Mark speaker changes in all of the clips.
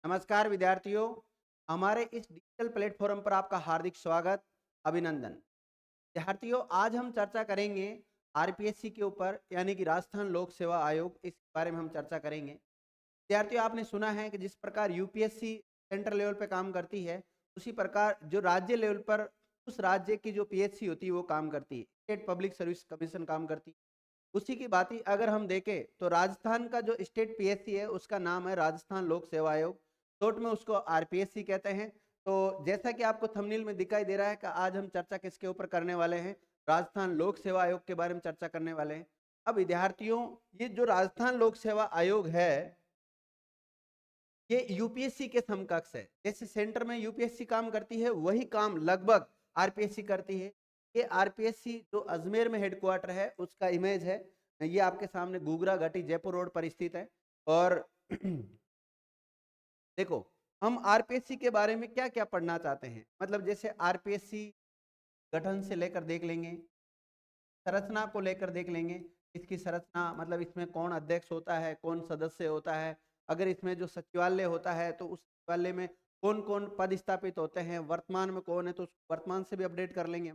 Speaker 1: नमस्कार विद्यार्थियों, हमारे इस डिजिटल प्लेटफॉर्म पर आपका हार्दिक स्वागत, अभिनंदन। विद्यार्थियों, आज हम चर्चा करेंगे आरपीएससी के ऊपर, यानी कि राजस्थान लोक सेवा आयोग। इस बारे में हम चर्चा करेंगे। विद्यार्थियों, आपने सुना है कि जिस प्रकार यूपीएससी सेंट्रल लेवल पे काम करती है, उसी प्रकार जो राज्य लेवल पर उस राज्य की जो पीएससी होती है वो काम करती है, स्टेट पब्लिक सर्विस कमीशन काम करती है। उसी की बात ही अगर हम देखें तो राजस्थान का जो स्टेट पीएससी है उसका नाम है राजस्थान लोक सेवा आयोग। शॉर्ट में उसको आरपीएससी कहते हैं। तो जैसा कि आपको थंबनेल में दिखाई दे रहा है कि आज हम चर्चा किसके ऊपर करने वाले हैं, राजस्थान लोक सेवा आयोग के बारे में चर्चा करने वाले हैं। अब विद्यार्थियों, ये जो राजस्थान लोक सेवा आयोग है ये यूपीएससी के समकक्ष है। जैसे सेंटर में यूपीएससी काम करती है वही काम लगभग आरपीएससी करती है। ये आरपीएससी जो अजमेर में हेडक्वार्टर है उसका इमेज है। ये आपके सामने घूघरा घाटी जयपुर रोड पर स्थित है। और देखो, हम आरपीएससी के बारे में क्या क्या पढ़ना चाहते हैं, मतलब जैसे आरपीएससी गठन से लेकर देख लेंगे, संरचना को लेकर देख लेंगे। इसकी संरचना मतलब इसमें कौन अध्यक्ष होता है, कौन सदस्य होता है, अगर इसमें जो सचिवालय होता है तो उस सचिवालय में कौन कौन पद स्थापित होते हैं, वर्तमान में कौन है तो वर्तमान से भी अपडेट कर लेंगे।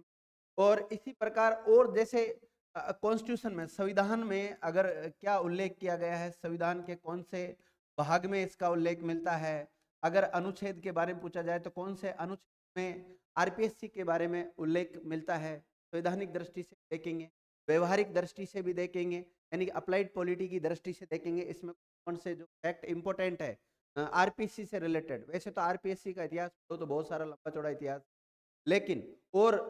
Speaker 1: और इसी प्रकार और जैसे कॉन्स्टिट्यूशन में, संविधान में अगर क्या उल्लेख किया गया है, संविधान के कौन से भाग में इसका उल्लेख मिलता है, अगर अनुच्छेद के बारे में पूछा जाए तो कौन से अनुच्छेद में आरपीएससी के बारे में उल्लेख मिलता है, संवैधानिक दृष्टि से देखेंगे, व्यवहारिक दृष्टि से भी देखेंगे, यानी कि अप्लाइड पॉलिटी की दृष्टि से देखेंगे इसमें कौन से जो फैक्ट इंपॉर्टेंट है आरपीएससी से रिलेटेड। वैसे तो आरपीएससी का इतिहास तो बहुत सारा लंबा चौड़ा इतिहास, लेकिन और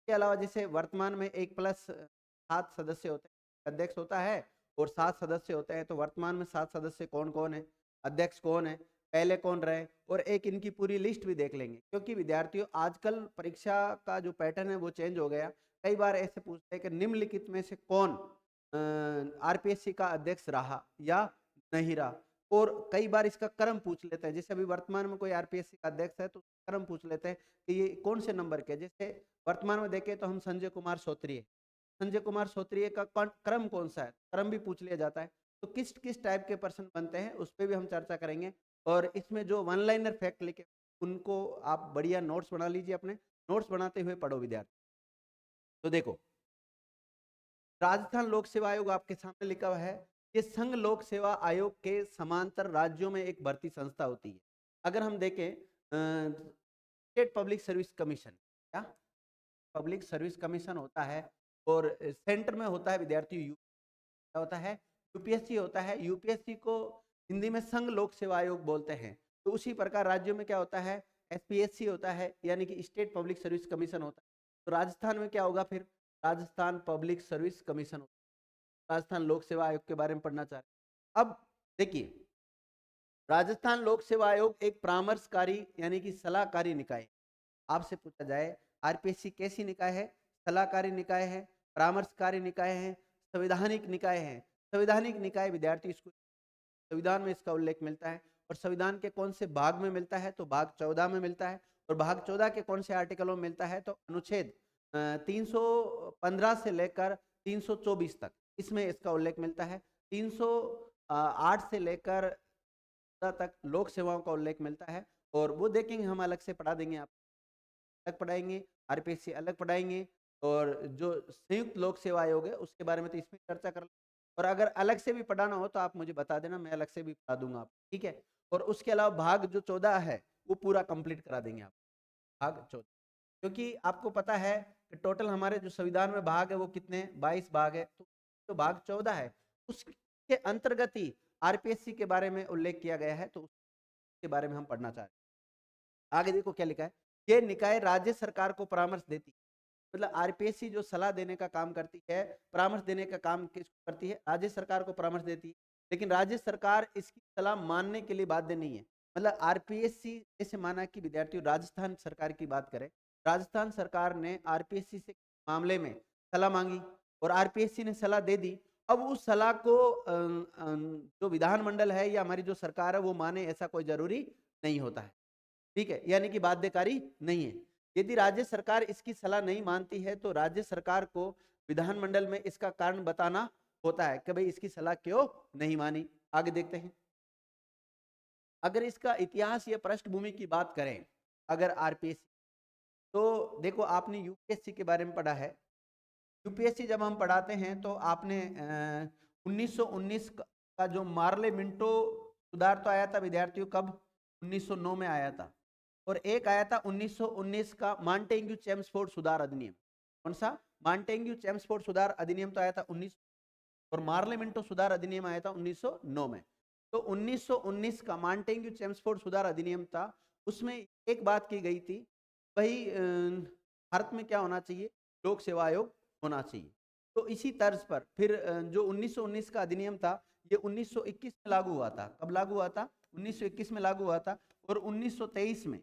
Speaker 1: के अलावा जैसे वर्तमान में 1+7 सदस्य होते हैं, अध्यक्ष होता है और 7 सदस्य होते हैं। तो वर्तमान में 7 सदस्य कौन कौन है, अध्यक्ष कौन है, पहले कौन रहे, और एक इनकी पूरी लिस्ट भी देख लेंगे। क्योंकि विद्यार्थियों आजकल परीक्षा का जो पैटर्न है वो चेंज हो गया। कई बार ऐसे पूछते हैं कि निम्नलिखित में से कौन आरपीएससी का अध्यक्ष रहा या नहीं रहा, और कई बार इसका क्रम पूछ लेते हैं। जैसे अभी वर्तमान में कोई आरपीएससी का अध्यक्ष है तो क्रम पूछ लेते हैं कि ये कौन से नंबर के। जैसे वर्तमान में देखें तो हम संजय कुमार सोत्रिय, संजय कुमार सोत्रिय का क्रम कौन सा है, क्रम भी पूछ लिया जाता है। तो किस किस टाइप के पर्सन बनते हैं उस पर भी हम चर्चा करेंगे। और इसमें जो वन लाइनर फैक्ट लिखे उनको आप बढ़िया नोट्स बना लीजिए, अपने नोट्स बनाते हुए पढ़ो विद्यार्थी। तो देखो, राजस्थान लोक सेवा आयोग आपके सामने लिखा हुआ है। ये संघ लोक सेवा आयोग के समांतर राज्यों में एक भर्ती संस्था होती है। अगर हम देखें स्टेट पब्लिक सर्विस कमीशन, क्या पब्लिक सर्विस कमीशन होता है, और सेंटर में होता है विद्यार्थी क्या होता है, यूपीएससी होता है। यूपीएससी को हिंदी में संघ लोक सेवा आयोग बोलते हैं। तो उसी प्रकार राज्यों में क्या होता है, एसपीएससी होता है, यानी कि स्टेट पब्लिक सर्विस कमीशन होता है। तो राजस्थान में क्या होगा फिर, राजस्थान पब्लिक सर्विस कमीशन होता है। राजस्थान लोक सेवा आयोग के बारे में पढ़ना चाह रहे हैं। अब देखिए, राजस्थान लोक सेवा आयोग एक परामर्शकारी यानी कि सलाहकारी निकाय है। आपसे पूछा जाए आरपीएससी कैसी निकाय है, सलाहकारी निकाय है, परामर्शकारी निकाय है, संवैधानिक निकाय है। संवैधानिक निकाय विद्यार्थी स्कूल संविधान में इसका उल्लेख मिलता है। और संविधान के कौन से भाग में मिलता है, तो भाग 14 में मिलता है। और भाग 14 के कौन से आर्टिकलों में मिलता है, तो अनुच्छेद 315 से लेकर 324 तक इसमें इसका उल्लेख मिलता है। 308 से लेकर तक लोक सेवाओं का उल्लेख मिलता है। और वो देखेंगे, हम अलग से पढ़ा देंगे, आप अलग पढ़ाएंगे, आरपीएससी अलग पढ़ाएंगे। और जो संयुक्त लोक सेवा आयोग है उसके बारे में तो इसमें चर्चा कर, और अगर अलग से भी पढ़ाना हो तो आप मुझे बता देना, मैं अलग से भी पढ़ा दूंगा आप, ठीक है। और उसके अलावा भाग जो 14 है वो पूरा कंप्लीट करा देंगे आप, भाग 14। क्योंकि आपको पता है कि टोटल हमारे जो संविधान में भाग है वो कितने हैं, 22 भाग है। तो जो भाग 14 है उसके अंतर्गत ही आरपीएससी के बारे में उल्लेख किया गया है। तो उसके बारे में हम पढ़ना चाह रहे हैं। आगे देखो क्या लिखा है, ये निकाय राज्य सरकार को परामर्श देती है। मतलब आरपीएससी जो सलाह देने का काम करती है, परामर्श देने का काम किसको करती है, राज्य सरकार को परामर्श देती है। लेकिन राज्य सरकार इसकी सलाह मानने के लिए बाध्य नहीं है। मतलब आरपीएससी जैसे माना कि विद्यार्थियों राजस्थान सरकार की बात करें, राजस्थान सरकार ने आरपीएससी से मामले में सलाह मांगी और आरपीएससी ने सलाह दे दी। अब उस सलाह को जो विधानमंडल है या हमारी जो सरकार है वो माने, ऐसा कोई जरूरी नहीं होता है, ठीक है, यानी कि बाध्यकारी नहीं है। यदि राज्य सरकार इसकी सलाह नहीं मानती है तो राज्य सरकार को विधानमंडल में इसका कारण बताना होता है कि भाई इसकी सलाह क्यों नहीं मानी। आगे देखते हैं, अगर इसका इतिहास या पृष्ठभूमि की बात करें, अगर आरपीएससी, तो देखो आपने यूपीएससी के बारे में पढ़ा है। यूपीएससी जब हम पढ़ाते हैं तो आपने 1919 का जो मार्ले मिंटो सुधार तो आया था विद्यार्थियों, कब? 1909 में आया था। और एक आया था 1919 का मांटेग्यू चेम्सफोर्ड सुधार अधिनियम। कौन सा? मांटेग्यू चेम्सफोर्ड सुधार अधिनियम तो आया था 19, और मार्ले मिंटो सुधार अधिनियम आया था 1909 में। तो 1919 का मांटेग्यू चेम्सफोर्ड सुधार अधिनियम था, उसमें एक बात की गई थी, भाई भारत में क्या होना चाहिए? लोक सेवा आयोग होना चाहिए। तो इसी तर्ज पर फिर जो 1919 का अधिनियम था, ये 1921 में लागू हुआ था। कब लागू हुआ था? 1921 में लागू हुआ था। और 1923 में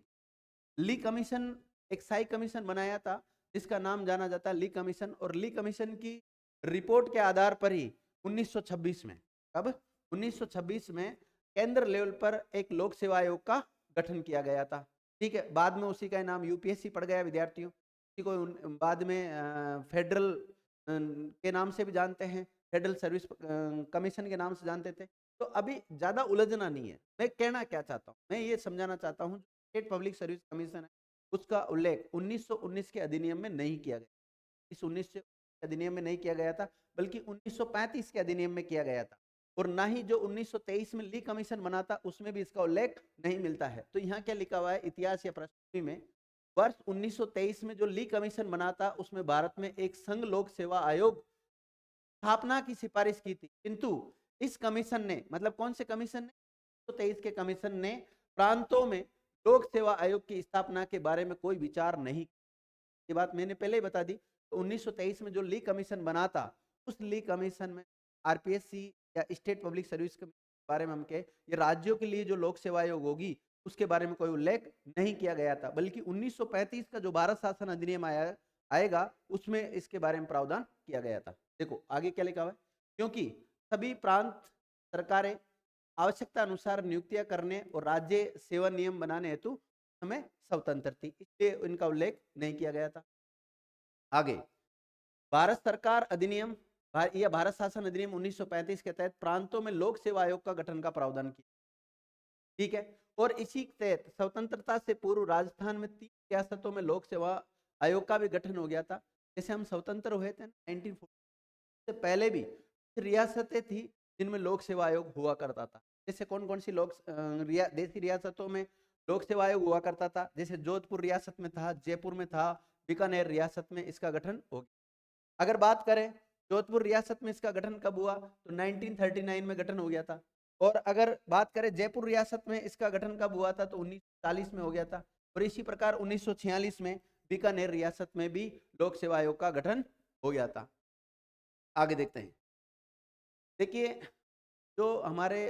Speaker 1: ली कमीशन, एक साई कमीशन बनाया था, जिसका नाम जाना जाता है ली कमीशन। और ली कमीशन की रिपोर्ट के आधार पर ही 1926 में, कब? 1926 में केंद्र लेवल पर एक लोक सेवा आयोग का गठन किया गया था। ठीक है, बाद में उसी का नाम यूपीएससी पड़ गया विद्यार्थियों। इसी को बाद में फेडरल के नाम से भी जानते हैं, फेडरल सर्विस कमीशन के नाम से जानते थे। तो अभी ज्यादा उलझना नहीं है। मैं कहना क्या चाहता हूँ, मैं ये समझाना चाहता हूँ, स्टेट पब्लिक सर्विस कमीशन है, उसका उल्लेख 1919 के अधिनियम में नहीं किया गया। इस 19 अधिनियम में नहीं किया गया था, बल्कि 1935 के अधिनियम में किया गया था। और ना ही जो 1923 में ली कमीशन बना था, उसमें भी इसका उल्लेख नहीं मिलता है। तो यहाँ क्या लिखा हुआ है इतिहास या पृष्ठभूमि में? वर्ष 1923 में जो ली कमीशन बना था, उसमें भारत में एक संघ लोक सेवा आयोग स्थापना की सिफारिश की थी, किंतु इस कमीशन ने, मतलब कौन से कमीशन ने? 1923 के कमीशन ने प्रांतों में लोक सेवा आयोग की स्थापना के बारे में कोई विचार नहीं। ये बात मैंने पहले ही बता दी। तो 1923 में जो ली कमीशन बना था, उस ली कमीशन में आरपीएससी या स्टेट पब्लिक सर्विस के बारे में हम कहे, ये राज्यों के लिए जो लोक सेवा आयोग होगी, उसके बारे में कोई उल्लेख नहीं किया गया था। बल्कि 1935 का जो भारत शासन अधिनियम आएगा, उसमें इसके बारे में प्रावधान किया गया था। देखो आगे क्या लिखा हुआ है, क्योंकि सभी प्रांत सरकारें आवश्यकता अनुसार नियुक्तियां करने और राज्य सेवा नियम बनाने हेतु हमें स्वतंत्र थी, इसलिए इनका उल्लेख नहीं किया गया था। आगे भारत सरकार अधिनियम या भारत शासन अधिनियम 1935 के तहत प्रांतों में लोक सेवा आयोग का गठन का प्रावधान किया। ठीक है, और इसी के तहत स्वतंत्रता से पूर्व राजस्थान में 3 रियासतों में लोक सेवा आयोग का भी गठन हो गया था। जैसे हम स्वतंत्र हुए थे 1940 से पहले भी रियासतें थी जिनमें लोक सेवा आयोग हुआ करता था। जैसे कौन कौन सी देशी रियासतों में लोक सेवा आयोग हुआ करता था? जैसे जोधपुर रियासत में था, जयपुर में था, बीकानेर रियासत में इसका गठन हो गया। अगर बात करें जोधपुर रियासत में इसका गठन कब हुआ, तो 1939 में गठन हो गया था। और अगर बात करें जयपुर रियासत में इसका गठन कब हुआ था, तो 1940 में हो गया था। और इसी प्रकार 1946 में बीकानेर रियासत में भी लोक सेवा आयोग का गठन हो गया था। आगे देखते हैं। देखिए जो हमारे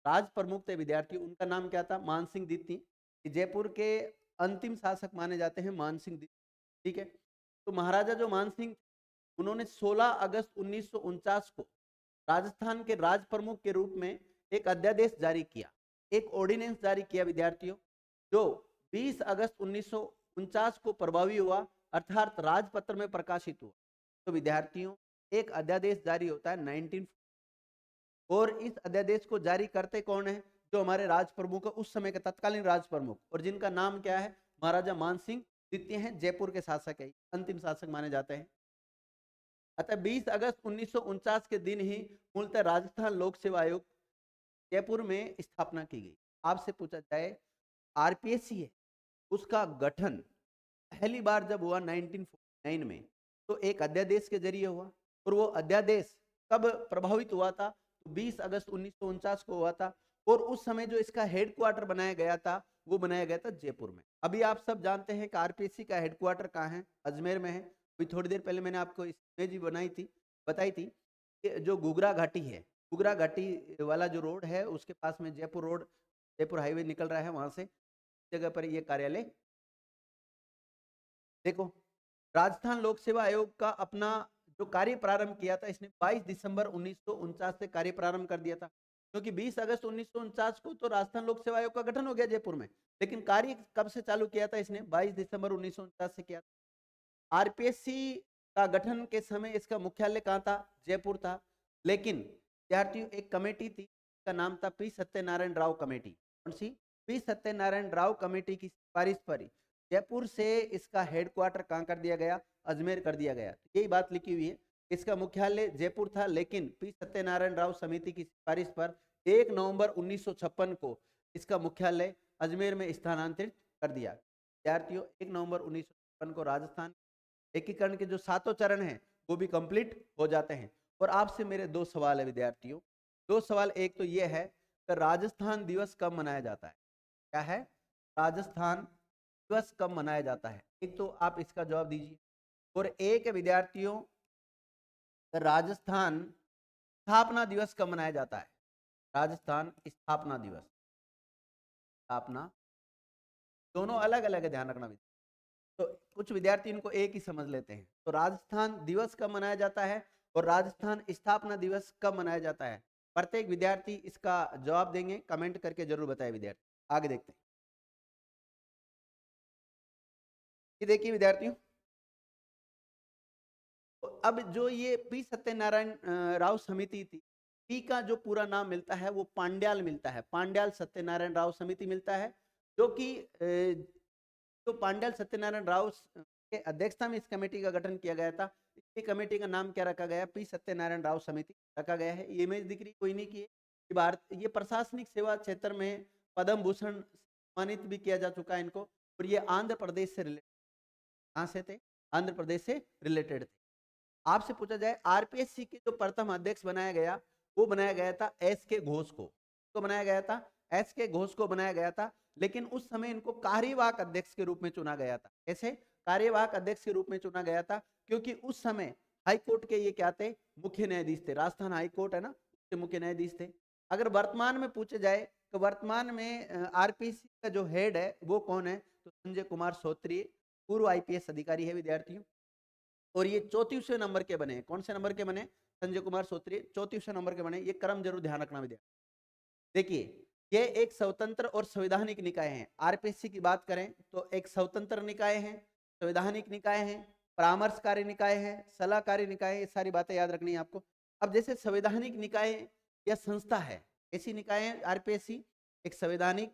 Speaker 1: राज प्रमुख थे विद्यार्थी, उनका नाम क्या था? मान सिंह द्वितीय। जयपुर के अंतिम शासक माने जाते हैं मान सिंह द्वितीय। ठीक है, तो महाराजा जो मान सिंह, उन्होंने 16 अगस्त 1949 को राजस्थान के राज प्रमुख के रूप में एक अध्यादेश जारी किया, एक ऑर्डिनेंस जारी किया विद्यार्थियों, जो 20 अगस्त 1949 को प्रभावी हुआ, अर्थात राजपत्र में प्रकाशित हुआ। तो विद्यार्थियों एक अध्यादेश जारी होता है 19, और इस अध्यादेश को जारी करते कौन है? जो हमारे राज प्रमुख, उस समय के तत्कालीन राज प्रमुख, और जिनका नाम क्या है? महाराजा मान सिंह द्वितीय हैं, जयपुर के शासक है, अंतिम शासक माने जाते हैं। अतः 20 अगस्त 1949 के दिन ही मूलतः राजस्थान लोक सेवा आयोग जयपुर में स्थापना की गई। आपसे पूछा जाए आरपीएससी है, उसका गठन पहली बार जब हुआ 1949 में, तो एक अध्यादेश के जरिए हुआ। और वो अध्यादेश कब प्रभावित हुआ था? तो 20 अगस्त 1949 को हुआ था। और उस समय जो इसका हेडक्वार्टर बनाया गया था, वो बनाया गया था जयपुर में। अभी आप सब जानते हैं कि आरपीएससी का हेडक्वार्टर कहाँ है? अजमेर में है। अभी थोड़ी देर पहले मैंने आपको इमेज भी बताई थी कि जो घुघरा घाटी है, घुघरा घाटी वाला जो रोड है, उसके पास में जयपुर रोड, जयपुर हाईवे निकल रहा है, वहां से जगह पर ये कार्यालय। देखो राजस्थान लोक सेवा आयोग का अपना जो कार्य प्रारंभ किया था, इसने 22 दिसंबर 1949 से कार्य प्रारंभ कर दिया था। क्योंकि 20 अगस्त 1949 को तो राजस्थान लोक सेवा आयोग का गठन हो गया जयपुर में, लेकिन कार्य कब से चालू किया था इसने? 22 दिसंबर 1949 से किया था। आरपीएससी का गठन के समय इसका मुख्यालय कहाँ था? जयपुर था। लेकिन विद्यार्थियों एक कमेटी थी, इसका नाम था पी सत्यनारायण राव कमेटी। कौन सी? पी सत्यनारायण राव कमेटी की सिफारिश पर जयपुर से इसका हेडक्वार्टर कहाँ कर दिया गया? अजमेर कर दिया गया। यही बात लिखी हुई है, इसका मुख्यालय जयपुर था, लेकिन पी सत्यनारायण राव समिति की सिफारिश पर 1 नवंबर 1956 को इसका मुख्यालय अजमेर में स्थानांतरित कर दिया। विद्यार्थियों, 1 नवंबर 1956 को राजस्थान एकीकरण के जो 7 चरण हैं वो भी कंप्लीट हो जाते हैं। और आपसे मेरे 2 सवाल है विद्यार्थियों, 2 सवाल। एक तो ये है कि राजस्थान दिवस कब मनाया जाता है? क्या है? राजस्थान दिवस कब मनाया जाता है? एक तो आप इसका जवाब दीजिए। और एक है विद्यार्थियों, राजस्थान स्थापना दिवस कब मनाया जाता है? राजस्थान स्थापना दिवस, स्थापना, दोनों अलग अलग है, ध्यान रखना। तो कुछ विद्यार्थी इनको एक ही समझ लेते हैं। तो राजस्थान दिवस कब मनाया जाता है और राजस्थान स्थापना दिवस कब मनाया जाता है? प्रत्येक विद्यार्थी इसका जवाब देंगे, कमेंट करके जरूर बताएं विद्यार्थी। आगे देखते हैं। ये देखिए विद्यार्थियों, तो अब जो ये पी सत्यनारायण राव समिति थी, पी का जो पूरा नाम मिलता है वो पांड्याल मिलता है, पांड्याल सत्यनारायण राव समिति मिलता है, जो कि तो पांड्याल सत्यनारायण राव के अध्यक्षता में इस कमेटी का गठन किया गया था। इस कमेटी का नाम क्या रखा गया? पी सत्यनारायण राव समिति रखा गया है। ये इमेज दिख रही कोई नहीं की? भारत ये प्रशासनिक सेवा क्षेत्र में पद्म भूषण सम्मानित भी किया जा चुका है इनको। और ये आंध्र प्रदेश से रिलेटेड, कहाँ से थे? आंध्र प्रदेश से रिलेटेड थे। आपसे पूछा जाए आरपीएससी के जो प्रथम अध्यक्ष बनाया गया, वो बनाया गया था एस के घोष को। तो बनाया गया था एस के घोष को बनाया गया था, लेकिन उस समय इनको कार्यवाहक अध्यक्ष के रूप में चुना गया था। ऐसे कार्यवाहक अध्यक्ष के रूप में चुना गया था क्योंकि उस समय हाईकोर्ट के ये क्या थे? मुख्य न्यायाधीश थे। राजस्थान हाईकोर्ट है ना, उसके मुख्य न्यायाधीश थे। अगर वर्तमान में पूछे जाए तो वर्तमान में आरपीएससी का जो हेड है वो कौन है? तो संजय कुमार सोत्री, पूर्व आईपीएस अधिकारी है विद्यार्थियों। और ये 34वें नंबर के बने। कौन से नंबर के बने? संजय कुमार सोत्री 34वें नंबर के बने। ये क्रम जरूर ध्यान रखना विद्यार्थी। देखिए, ये एक स्वतंत्र और संवैधानिक निकाय हैं। आरपीएससी की बात करें तो एक स्वतंत्र निकाय है, संवैधानिक निकाय है, परामर्शकारी निकाय है, सलाहकारी निकाय है। ये सारी बातें याद रखनी है आपको। अब जैसे संवैधानिक निकाय या संस्था है, ऐसी निकाय है आरपीएससी, एक संवैधानिक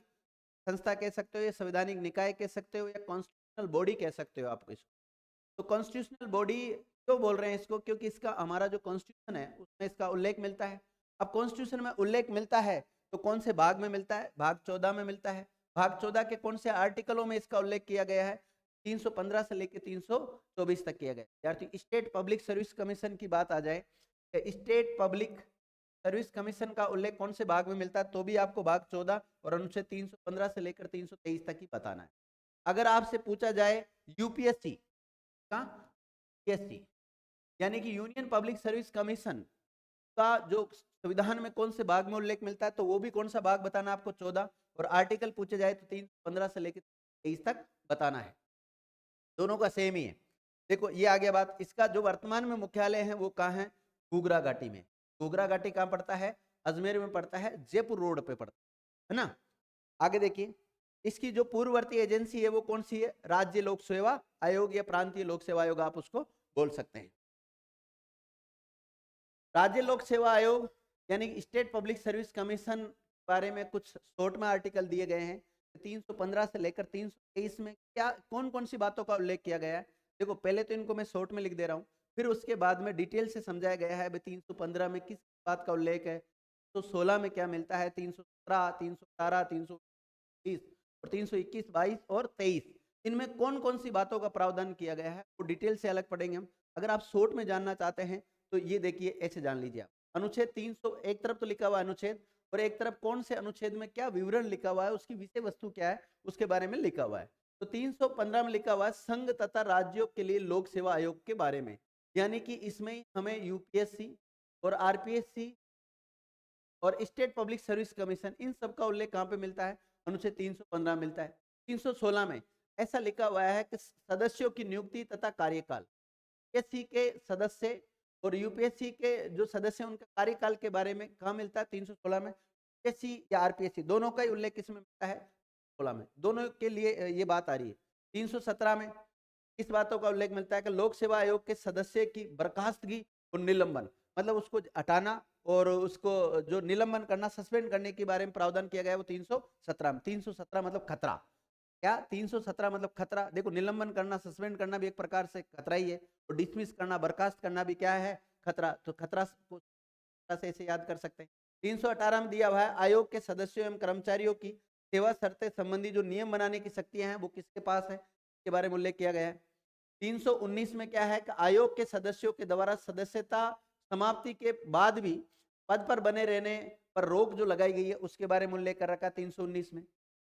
Speaker 1: संस्था कह सकते हो, या संवैधानिक निकाय कह सकते हो, या कॉन्स्टिट्यूशनल बॉडी कह सकते हो आप इसको। तो कॉन्स्टिट्यूशनल बॉडी क्यों बोल रहे हैं इसको? क्योंकि इसका हमारा जो कॉन्स्टिट्यूशन है उसमें इसका उल्लेख मिलता है। अब कॉन्स्टिट्यूशन में उल्लेख मिलता है तो कौन से भाग में मिलता है? भाग 14 में मिलता है। भाग 14 के कौन से आर्टिकलों में इसका उल्लेख किया गया है? 315 से लेकर 324 तक किया गया। स्टेट पब्लिक सर्विस कमीशन की बात आ जाए, स्टेट पब्लिक सर्विस कमीशन का उल्लेख कौन से भाग में मिलता है? तो भी आपको भाग 14 और अनुच्छेद 315 से लेकर 323 तक ही बताना है। अगर आपसे पूछा जाए यूपीएससी का, यूपीएससी यानी कि यूनियन पब्लिक सर्विस कमीशन का जो संविधान में कौन से भाग में उल्लेख मिलता है, तो वो भी कौन सा भाग बताना आपको? 14। और आर्टिकल पूछे जाए तो 315 से लेकर 23 तक बताना है। दोनों का सेम ही है। देखो ये आ गया बात। इसका जो वर्तमान में मुख्यालय है वो कहाँ है? घूघरा घाटी में। घूघरा घाटी कहाँ पड़ता है? अजमेर में पड़ता है, जयपुर रोड पे पड़ता है ना। आगे देखिए, इसकी जो पूर्ववर्ती एजेंसी है वो कौन सी है? राज्य लोक सेवा आयोग या प्रांतीय लोक सेवा आयोग आप उसको बोल सकते हैं। राज्य लोक सेवा आयोग यानी स्टेट पब्लिक सर्विस कमीशन बारे में कुछ शॉर्ट में आर्टिकल दिए गए हैं। 315 से लेकर 323 में क्या कौन कौन सी बातों का उल्लेख किया गया है? देखो पहले तो इनको मैं शॉर्ट में लिख दे रहा हूँ, फिर उसके बाद में डिटेल से समझाया गया है 315 में किस बात का उल्लेख है, तो 16 में क्या मिलता है, 317, 318, 320 और 321, 22 और 23, इनमें कौन कौन सी बातों का प्रावधान किया गया है वो डिटेल से अलग पढ़ेंगे हम। अगर आप शॉर्ट में जानना चाहते हैं तो ये देखिए, ऐसे जान लीजिए आप। अनुच्छेद 300 एक तरफ तो लिखा हुआ है अनुच्छेद, और एक तरफ कौन से अनुच्छेद में क्या विवरण लिखा हुआ है, उसकी विषय वस्तु क्या है उसके बारे में लिखा हुआ है। तो 315 में लिखा हुआ है संघ तथा राज्यों के लिए लोक सेवा आयोग के बारे में, यानी कि इसमें हमें यूपीएससी और आरपीएससी और स्टेट पब्लिक सर्विस कमीशन, इन सब का उल्लेख कहाँ पे मिलता है? अनुच्छेद 315 मिलता है। 316 में ऐसा लिखा हुआ है कि सदस्यों की नियुक्ति तथा कार्यकाल, यूपीएससी के सदस्य और यूपीएससी के जो सदस्य हैं उनका कार्यकाल के बारे में कहाँ मिलता है? 316 में। यूपीएससी या आरपीएससी दोनों का ही उल्लेख किसमें मिलता है? 16 में। दोनों के लिए ये बात आ रही है। 317 में इस बातों का उल्लेख मिलता है कि लोक सेवा आयोग के सदस्य की बर्खास्तगी और निलंबन, मतलब उसको हटाना और उसको जो निलंबन करना, सस्पेंड करने के बारे में प्रावधान किया गया है वो 317 में। 317 मतलब खतरा, क्या 317 मतलब खतरा। देखो निलंबन करना, सस्पेंड करना भी एक प्रकार से खतरा ही है, और डिसमिस करना, बर्खास्त करना भी क्या है, खतरा। तो खतरा को से इसे याद कर सकते हैं। 318 में दिया हुआ है आयोग के सदस्यों एवं कर्मचारियों की सेवा शर्तें संबंधी जो नियम बनाने की शक्तियां हैं वो किसके पास है, इसके बारे में उल्लेख किया गया है। 319 में क्या है कि आयोग के सदस्यों के द्वारा सदस्यता समाप्ति के बाद भी पद पर बने रहने पर रोक जो लगाई गई है उसके बारे में उल्लेख कर रखा है 319 में।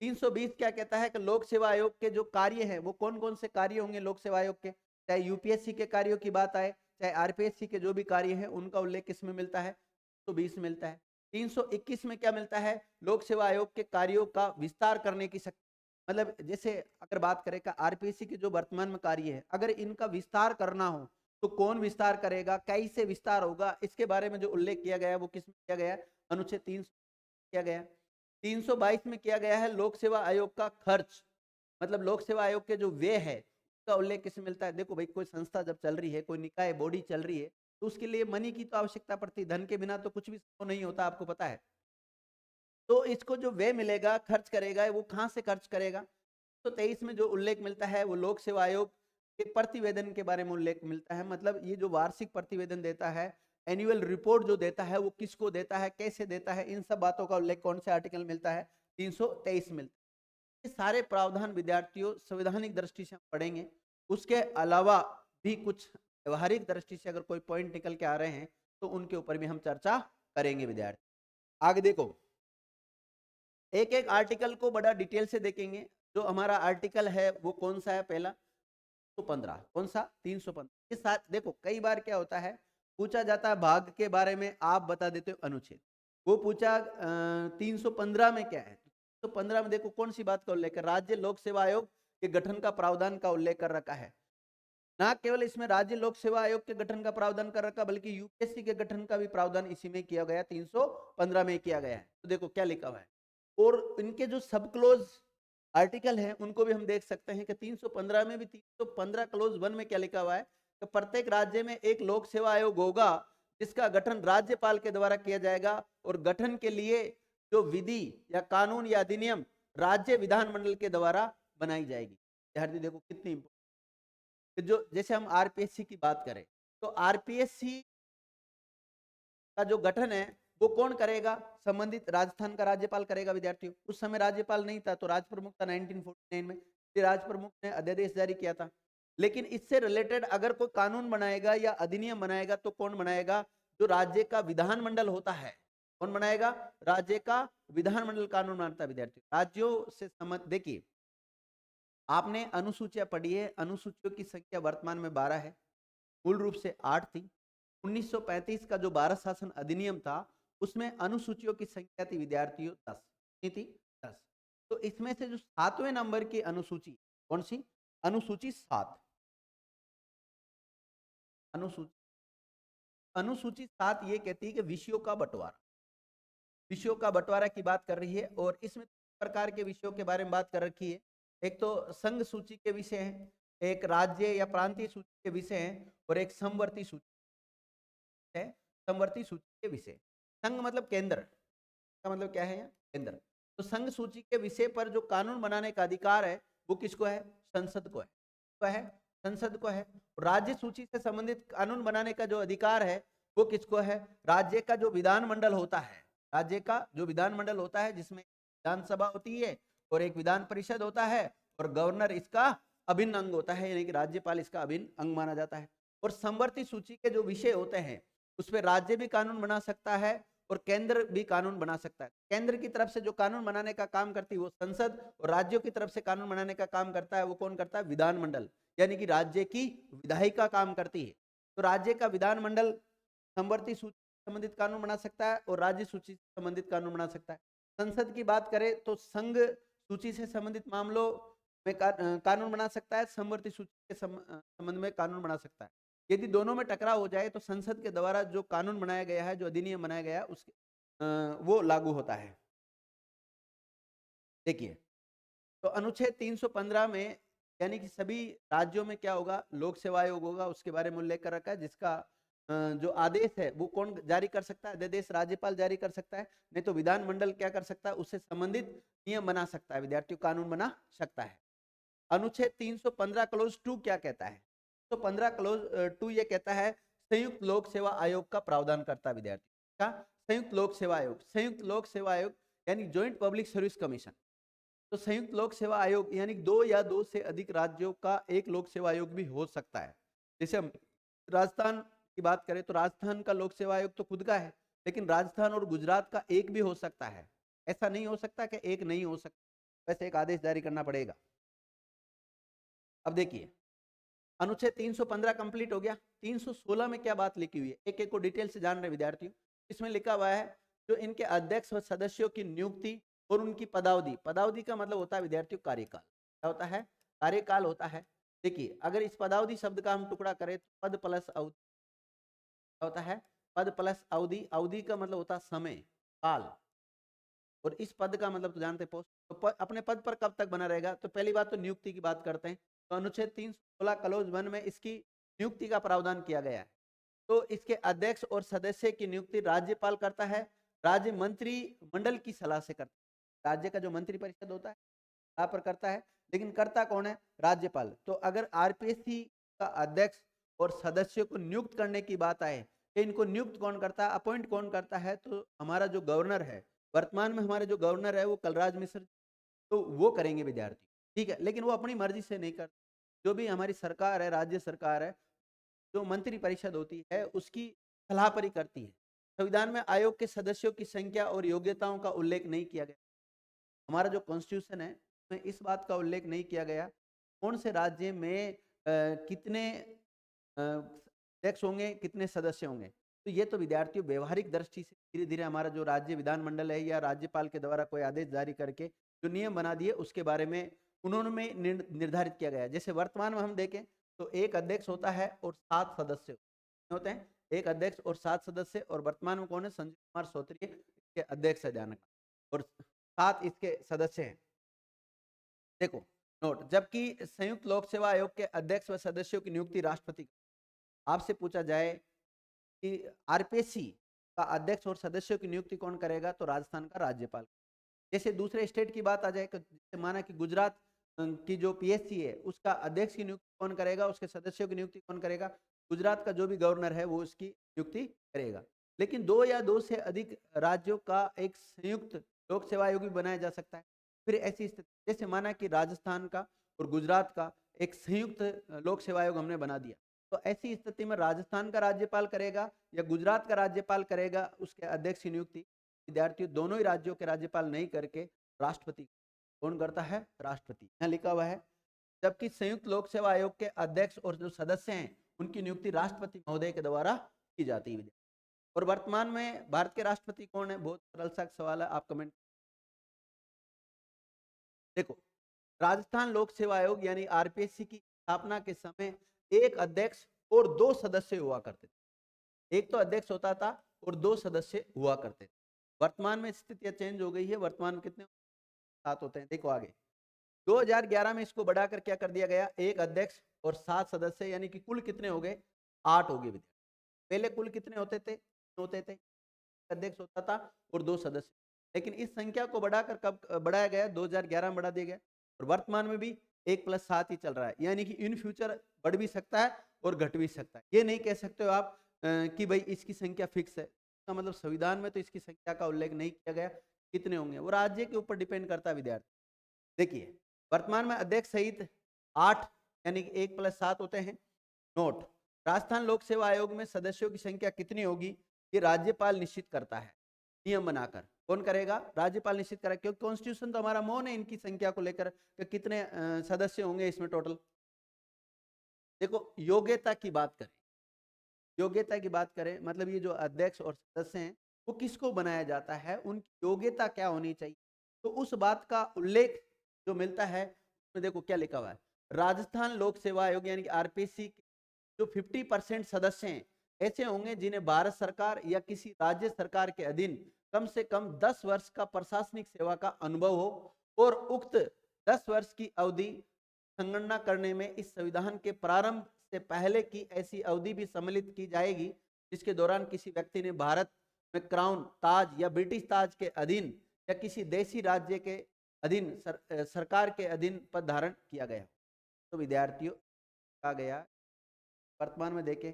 Speaker 1: 320 क्या कहता है कि लोक सेवा आयोग के जो कार्य हैं वो कौन कौन से कार्य होंगे लोक सेवा आयोग के, चाहे यूपीएससी के कार्यों की बात आए चाहे आरपीएससी के जो भी कार्य हैं उनका उल्लेख किसमें मिलता है, 320 मिलता है। 321 में क्या मिलता है, लोक सेवा आयोग के कार्यों का विस्तार करने की शक्ति। मतलब जैसे अगर बात करें का आरपीएससी के जो वर्तमान में कार्य है अगर इनका विस्तार करना हो तो कौन विस्तार करेगा, कैसे विस्तार होगा, इसके बारे में जो उल्लेख किया गया है वो किसमें किया गया है, अनुच्छेद 3 किया गया। 322 में किया गया है लोक सेवा आयोग का खर्च, मतलब लोक सेवा आयोग के जो व्यय है उसका उल्लेख किसमें मिलता है। देखो भाई कोई संस्था जब चल रही है, कोई निकाय बॉडी चल रही है तो उसके लिए मनी की तो आवश्यकता पड़ती है, धन के बिना तो कुछ भी नहीं होता, आपको पता है। तो इसको जो व्यय मिलेगा, खर्च करेगा, वो कहां से खर्च करेगा। तो 23 में जो उल्लेख मिलता है वो लोक सेवा आयोग के प्रतिवेदन के बारे में उल्लेख मिलता है। मतलब ये जो वार्षिक प्रतिवेदन देता है, एनुअल रिपोर्ट जो देता है वो किसको देता है, कैसे देता है, इन सब बातों का उल्लेख कौन से आर्टिकल मिलता है, 323 मिलता है। ये सारे प्रावधान विद्यार्थियों संवैधानिक दृष्टि से हम पढ़ेंगे। उसके अलावा भी कुछ व्यवहारिक दृष्टि से अगर कोई पॉइंट निकल के आ रहे हैं तो उनके ऊपर भी हम चर्चा करेंगे विद्यार्थी। आगे देखो एक एक आर्टिकल को बड़ा डिटेल से देखेंगे। जो हमारा आर्टिकल है वो कौन सा है, पहला 315, कौन सा 315। के साथ देखो कई बार क्या होता है पूछा जाता है भाग के बारे में, आप बता देते हो अनुच्छेद, वो पूछा 315 में क्या है। तो 15 में देखो कौन सी बात का उल्लेख है, राज्य लोक सेवा आयोग के गठन का प्रावधान का उल्लेख कर रखा है। ना केवल इसमें राज्य लोक सेवा आयोग के गठन का प्रावधान कर रखा बल्कि यूपीएससी के गठन का भी प्रावधान इसी में किया गया, 315 में किया गया है। तो देखो क्या लिखा हुआ है, और इनके जो सब क्लोज आर्टिकल हैं उनको भी हम देख सकते हैं कि 315 में भी 315 क्लोज 1 में क्या लिखा हुआ है कि प्रत्येक राज्य में एक लोक सेवा आयोग होगा जिसका गठन राज्यपाल के द्वारा किया जाएगा, और गठन के लिए जो विधि या कानून या अधिनियम राज्य विधानमंडल के द्वारा बनाई जाएगी। देखो कितनी जो जैसे हम आरपीएससी की बात करें तो आरपीएससी का जो गठन है वो कौन करेगा, संबंधित राजस्थान का राज्यपाल करेगा विद्यार्थियों। उस समय राज्यपाल नहीं था तो राज प्रमुख था 1949 में, राज प्रमुख ने अध्यादेश जारी किया था। लेकिन इससे रिलेटेड अगर कोई कानून बनाएगा या अधिनियम बनाएगा तो कौन बनाएगा, जो राज्य का विधानमंडल होता है। कौन बनाएगा, राज्य का विधानमंडल कानून बनाता है विद्यार्थियों। राज्यों से समझ देखिए आपने अनुसूचियां पढ़ी है, अनुसूचियों की संख्या वर्तमान में 12 है, मूल रूप से 8 थी। 1935 का जो भारत शासन अधिनियम था उसमें अनुसूचियों की संख्या थी विद्यार्थियों 10, थी 10। तो इसमें से जो 7वें नंबर की अनुसूची, कौन सी अनुसूची 7, अनुसूची अनुसूची 7 ये कहती है कि विषयों का बंटवारा, विषयों का बंटवारा की बात कर रही है। और इसमें प्रकार के विषयों के बारे में बात कर रखी है। एक तो संघ सूची के विषय हैं, एक राज्य या प्रांतीय सूची के विषय हैं, और एक समवर्ती सूची है, समवर्ती सूची के विषय। संघ मतलब केंद्र का मतलब क्या है, केंद्र। तो संघ सूची के विषय पर जो कानून बनाने का अधिकार है वो किसको है, संसद को है, तो है संसद को है। राज्य सूची से संबंधित कानून बनाने का जो अधिकार है वो किसको है, राज्य का जो विधानमंडल होता है, राज्य का जो विधानमंडल होता है जिसमें विधानसभा होती है और एक विधान परिषद होता है, और गवर्नर इसका अभिन्न अंग होता है, यानी कि राज्यपाल इसका अभिन्न अंग माना जाता है। और समवर्ती सूची के जो विषय होते हैं उस पर राज्य भी कानून बना सकता है और केंद्र भी कानून बना सकता है। केंद्र की तरफ से जो कानून बनाने का काम करती है वो संसद, और राज्यों की तरफ से कानून बनाने का काम करता है वो कौन करता है, विधानमंडल, यानी कि राज्य की विधायिका काम करती है। तो राज्य का विधानमंडल समवर्ती सूची से संबंधित कानून बना सकता है और राज्य सूची से संबंधित कानून बना सकता है। संसद की बात करें तो संघ सूची से संबंधित मामलों में कानून बना सकता है, समवर्ती सूची के संबंध में कानून बना सकता है। यदि दोनों में टकराव हो जाए तो संसद के द्वारा जो कानून बनाया गया है, जो अधिनियम बनाया गया है उसके वो लागू होता है। देखिए तो अनुच्छेद 315 में यानी कि सभी राज्यों में क्या होगा, लोक सेवा आयोग होगा, उसके बारे में उल्लेख कर रखा है, जिसका जो आदेश है वो कौन जारी कर सकता है? अध्यादेश राज्यपाल जारी कर सकता है, नहीं तो विधानमंडल क्या कर सकता है? उससे संबंधित नियम बना सकता है, विद्यार्थियों कानून बना सकता है। अनुच्छेद 315 क्लोज 2 क्या कहता है? तो 15 क्लोज 2 ये कहता है संयुक्त लोक सेवा आयोग का प्रावधान करता है विद्यार्थी का। संयुक्त लोक सेवा आयोग, संयुक्त लोक सेवा आयोग यानी जॉइंट पब्लिक सर्विस कमीशन। तो संयुक्त लोक सेवा आयोग यानी दो या दो से अधिक राज्यों का एक लोक सेवा आयोग भी हो सकता है। जैसे हम राजस्थान की बात करें तो राजस्थान का लोक सेवा आयोग तो खुद का है, लेकिन राजस्थान और गुजरात का एक भी हो सकता है। ऐसा नहीं हो सकता कि एक नहीं हो सकता, वैसे एक आदेश जारी करना पड़ेगा। अब देखिए अनुच्छेद 315 कंप्लीट हो गया। 316 में क्या बात लिखी हुई है, एक एक को डिटेल से जान रहे विद्यार्थियों। इसमें लिखा हुआ है जो इनके अध्यक्ष व सदस्यों की नियुक्ति और उनकी पदावधि, पदावधि का मतलब होता है विद्यार्थियों कार्यकाल। क्या होता है? कार्यकाल होता है। देखिए अगर इस पदावधि शब्द का हम टुकड़ा करें तो पद प्लस अवधि क्या होता है? पद प्लस अवधि, अवधि का मतलब होता है समय, काल, और इस पद का मतलब तो जानते हैं पोस्ट। तो अपने पद पर कब तक बना रहेगा? तो पहली बात तो नियुक्ति की बात करते हैं। तो अनुच्छेद 316 क्लोज 1 में इसकी नियुक्ति का प्रावधान किया गया है। तो इसके अध्यक्ष और सदस्य की नियुक्ति राज्यपाल करता है, राज्य मंत्री मंडल की सलाह से करता है। राज्य का जो मंत्री परिषद होता है यहाँ पर करता है, लेकिन करता कौन है? राज्यपाल। तो अगर आरपीएससी का अध्यक्ष और सदस्यों को नियुक्त करने की बात आए कि इनको नियुक्त कौन करता है, अपॉइंट कौन करता है, तो हमारा जो गवर्नर है, वर्तमान में हमारे जो गवर्नर है वो कलराज मिश्र, तो वो करेंगे विद्यार्थी। ठीक है, लेकिन वो अपनी मर्जी से नहीं करते। जो भी हमारी सरकार है, राज्य सरकार है, जो मंत्री परिषद होती है उसकी सलाह पर ही करती है। संविधान में आयोग के सदस्यों की संख्या और योग्यताओं का उल्लेख नहीं किया गया। हमारा जो कॉन्स्टिट्यूशन है उसमें इस बात का उल्लेख नहीं किया गया कौन से राज्य में कितने अध्यक्ष होंगे, कितने सदस्य होंगे। तो ये तो विद्यार्थियों व्यवहारिक दृष्टि से धीरे धीरे हमारा जो राज्य विधानमंडल है या राज्यपाल के द्वारा कोई आदेश जारी करके जो नियम बना दिए उसके बारे में उन्होंने में निर्धारित किया गया है। जैसे वर्तमान में हम देखें तो एक अध्यक्ष होता है और 7 सदस्य होते हैं, एक अध्यक्ष और 7 सदस्य, और वर्तमान में कौन है? संजीव कुमार सोतरी इसके अध्यक्ष है ध्यान का, और 7 इसके सदस्य हैं। देखो नोट, जबकि संयुक्त लोक सेवा आयोग के अध्यक्ष व सदस्यों की नियुक्ति राष्ट्रपति। आपसे पूछा जाए कि आरपीएससी का अध्यक्ष और सदस्यों की नियुक्ति कौन करेगा, तो राजस्थान का राज्यपाल। जैसे दूसरे स्टेट की बात आ जाए, जैसे माना कि गुजरात की जो पीएससी है उसका अध्यक्ष की नियुक्ति कौन करेगा, उसके सदस्यों की नियुक्ति कौन करेगा? गुजरात का जो भी गवर्नर है वो उसकी नियुक्ति करेगा। लेकिन दो या दो से अधिक राज्यों का एक संयुक्त लोक सेवा आयोग भी बनाया जा सकता है। फिर ऐसी स्थिति जैसे माना कि राजस्थान का और गुजरात का एक संयुक्त लोक सेवा आयोग हमने बना दिया, तो ऐसी स्थिति में राजस्थान का राज्यपाल करेगा या गुजरात का राज्यपाल करेगा उसके अध्यक्ष की नियुक्ति? विद्यार्थियों दोनों ही राज्यों के राज्यपाल नहीं करके राष्ट्रपति कौन करता है? राष्ट्रपति। यहाँ लिखा हुआ है जबकि संयुक्त लोक सेवा आयोग के अध्यक्ष और जो सदस्य हैं उनकी नियुक्ति राष्ट्रपति महोदय के द्वारा की जाती है। और वर्तमान में भारत के राष्ट्रपति कौन है? बहुत सरल सा सवाल है, आप कमेंट देखो। राजस्थान लोक सेवा आयोग यानी आरपीएससी की स्थापना के समय एक अध्यक्ष और 2 सदस्य हुआ करते थे। एक तो अध्यक्ष होता था और 2 सदस्य हुआ करते थे। वर्तमान में स्थितियां चेंज हो गई है, वर्तमान में कितने? 7 होते हैं। देखो आगे 2011 में इसको बढ़ाकर क्या कर दिया गया? एक अध्यक्ष और 7 सदस्य, यानी कि कुल कितने हो गए? 8 हो गए विद्यार्थी। पहले कुल कितने होते थे? होते थे, अध्यक्ष होता था और 2 सदस्य। लेकिन इस संख्या को बढ़ाकर कब बढ़ाया गया? 2011 में बढ़ा दिया गया, और वर्तमान में भी 1+7 ही चल रहा है, यानी कि इन फ्यूचर बढ़ भी सकता है और घट भी सकता है। ये नहीं कह सकते हो आप कि भाई इसकी संख्या फिक्स है। इसका मतलब संविधान में तो इसकी संख्या का उल्लेख नहीं किया गया कितने होंगे, वो राज्य के ऊपर डिपेंड करता है विद्यार्थी। देखिए वर्तमान में अध्यक्ष सहित 8 यानी कि 1+7 होते हैं। नोट, राजस्थान लोक सेवा आयोग में सदस्यों की संख्या कितनी होगी ये राज्यपाल निश्चित करता है नियम बनाकर। कौन करेगा? राज्यपाल निश्चित करेगा, क्योंकि कॉन्स्टिट्यूशन तो हमारा मौन है इनकी संख्या को लेकर कि कितने सदस्य होंगे इसमें टोटल। देखो योग्यता की बात करें, योग्यता की बात करें मतलब ये जो अध्यक्ष और सदस्य हैं वो किसको बनाया जाता है, उनकी योग्यता क्या होनी चाहिए, तो उस बात का उल्लेख जो मिलता है उसमें देखो क्या लिखा हुआ है। राजस्थान लोक सेवा आयोग यानी कि आरपीसी जो 50% सदस्य हैं ऐसे होंगे जिन्हें भारत सरकार या किसी राज्य सरकार के अधीन कम से कम 10 वर्ष का प्रशासनिक सेवा का अनुभव हो, और उक्त 10 वर्ष की अवधि संगणना करने में इस संविधान के प्रारंभ से पहले की ऐसी अवधि भी सम्मिलित की जाएगी जिसके दौरान किसी व्यक्ति ने भारत में क्राउन, ताज या ब्रिटिश ताज के अधीन या किसी देशी राज्य के अधीन सरकार के अधीन पद धारण किया गया। तो विद्यार्थियों कहा गया वर्तमान में देखें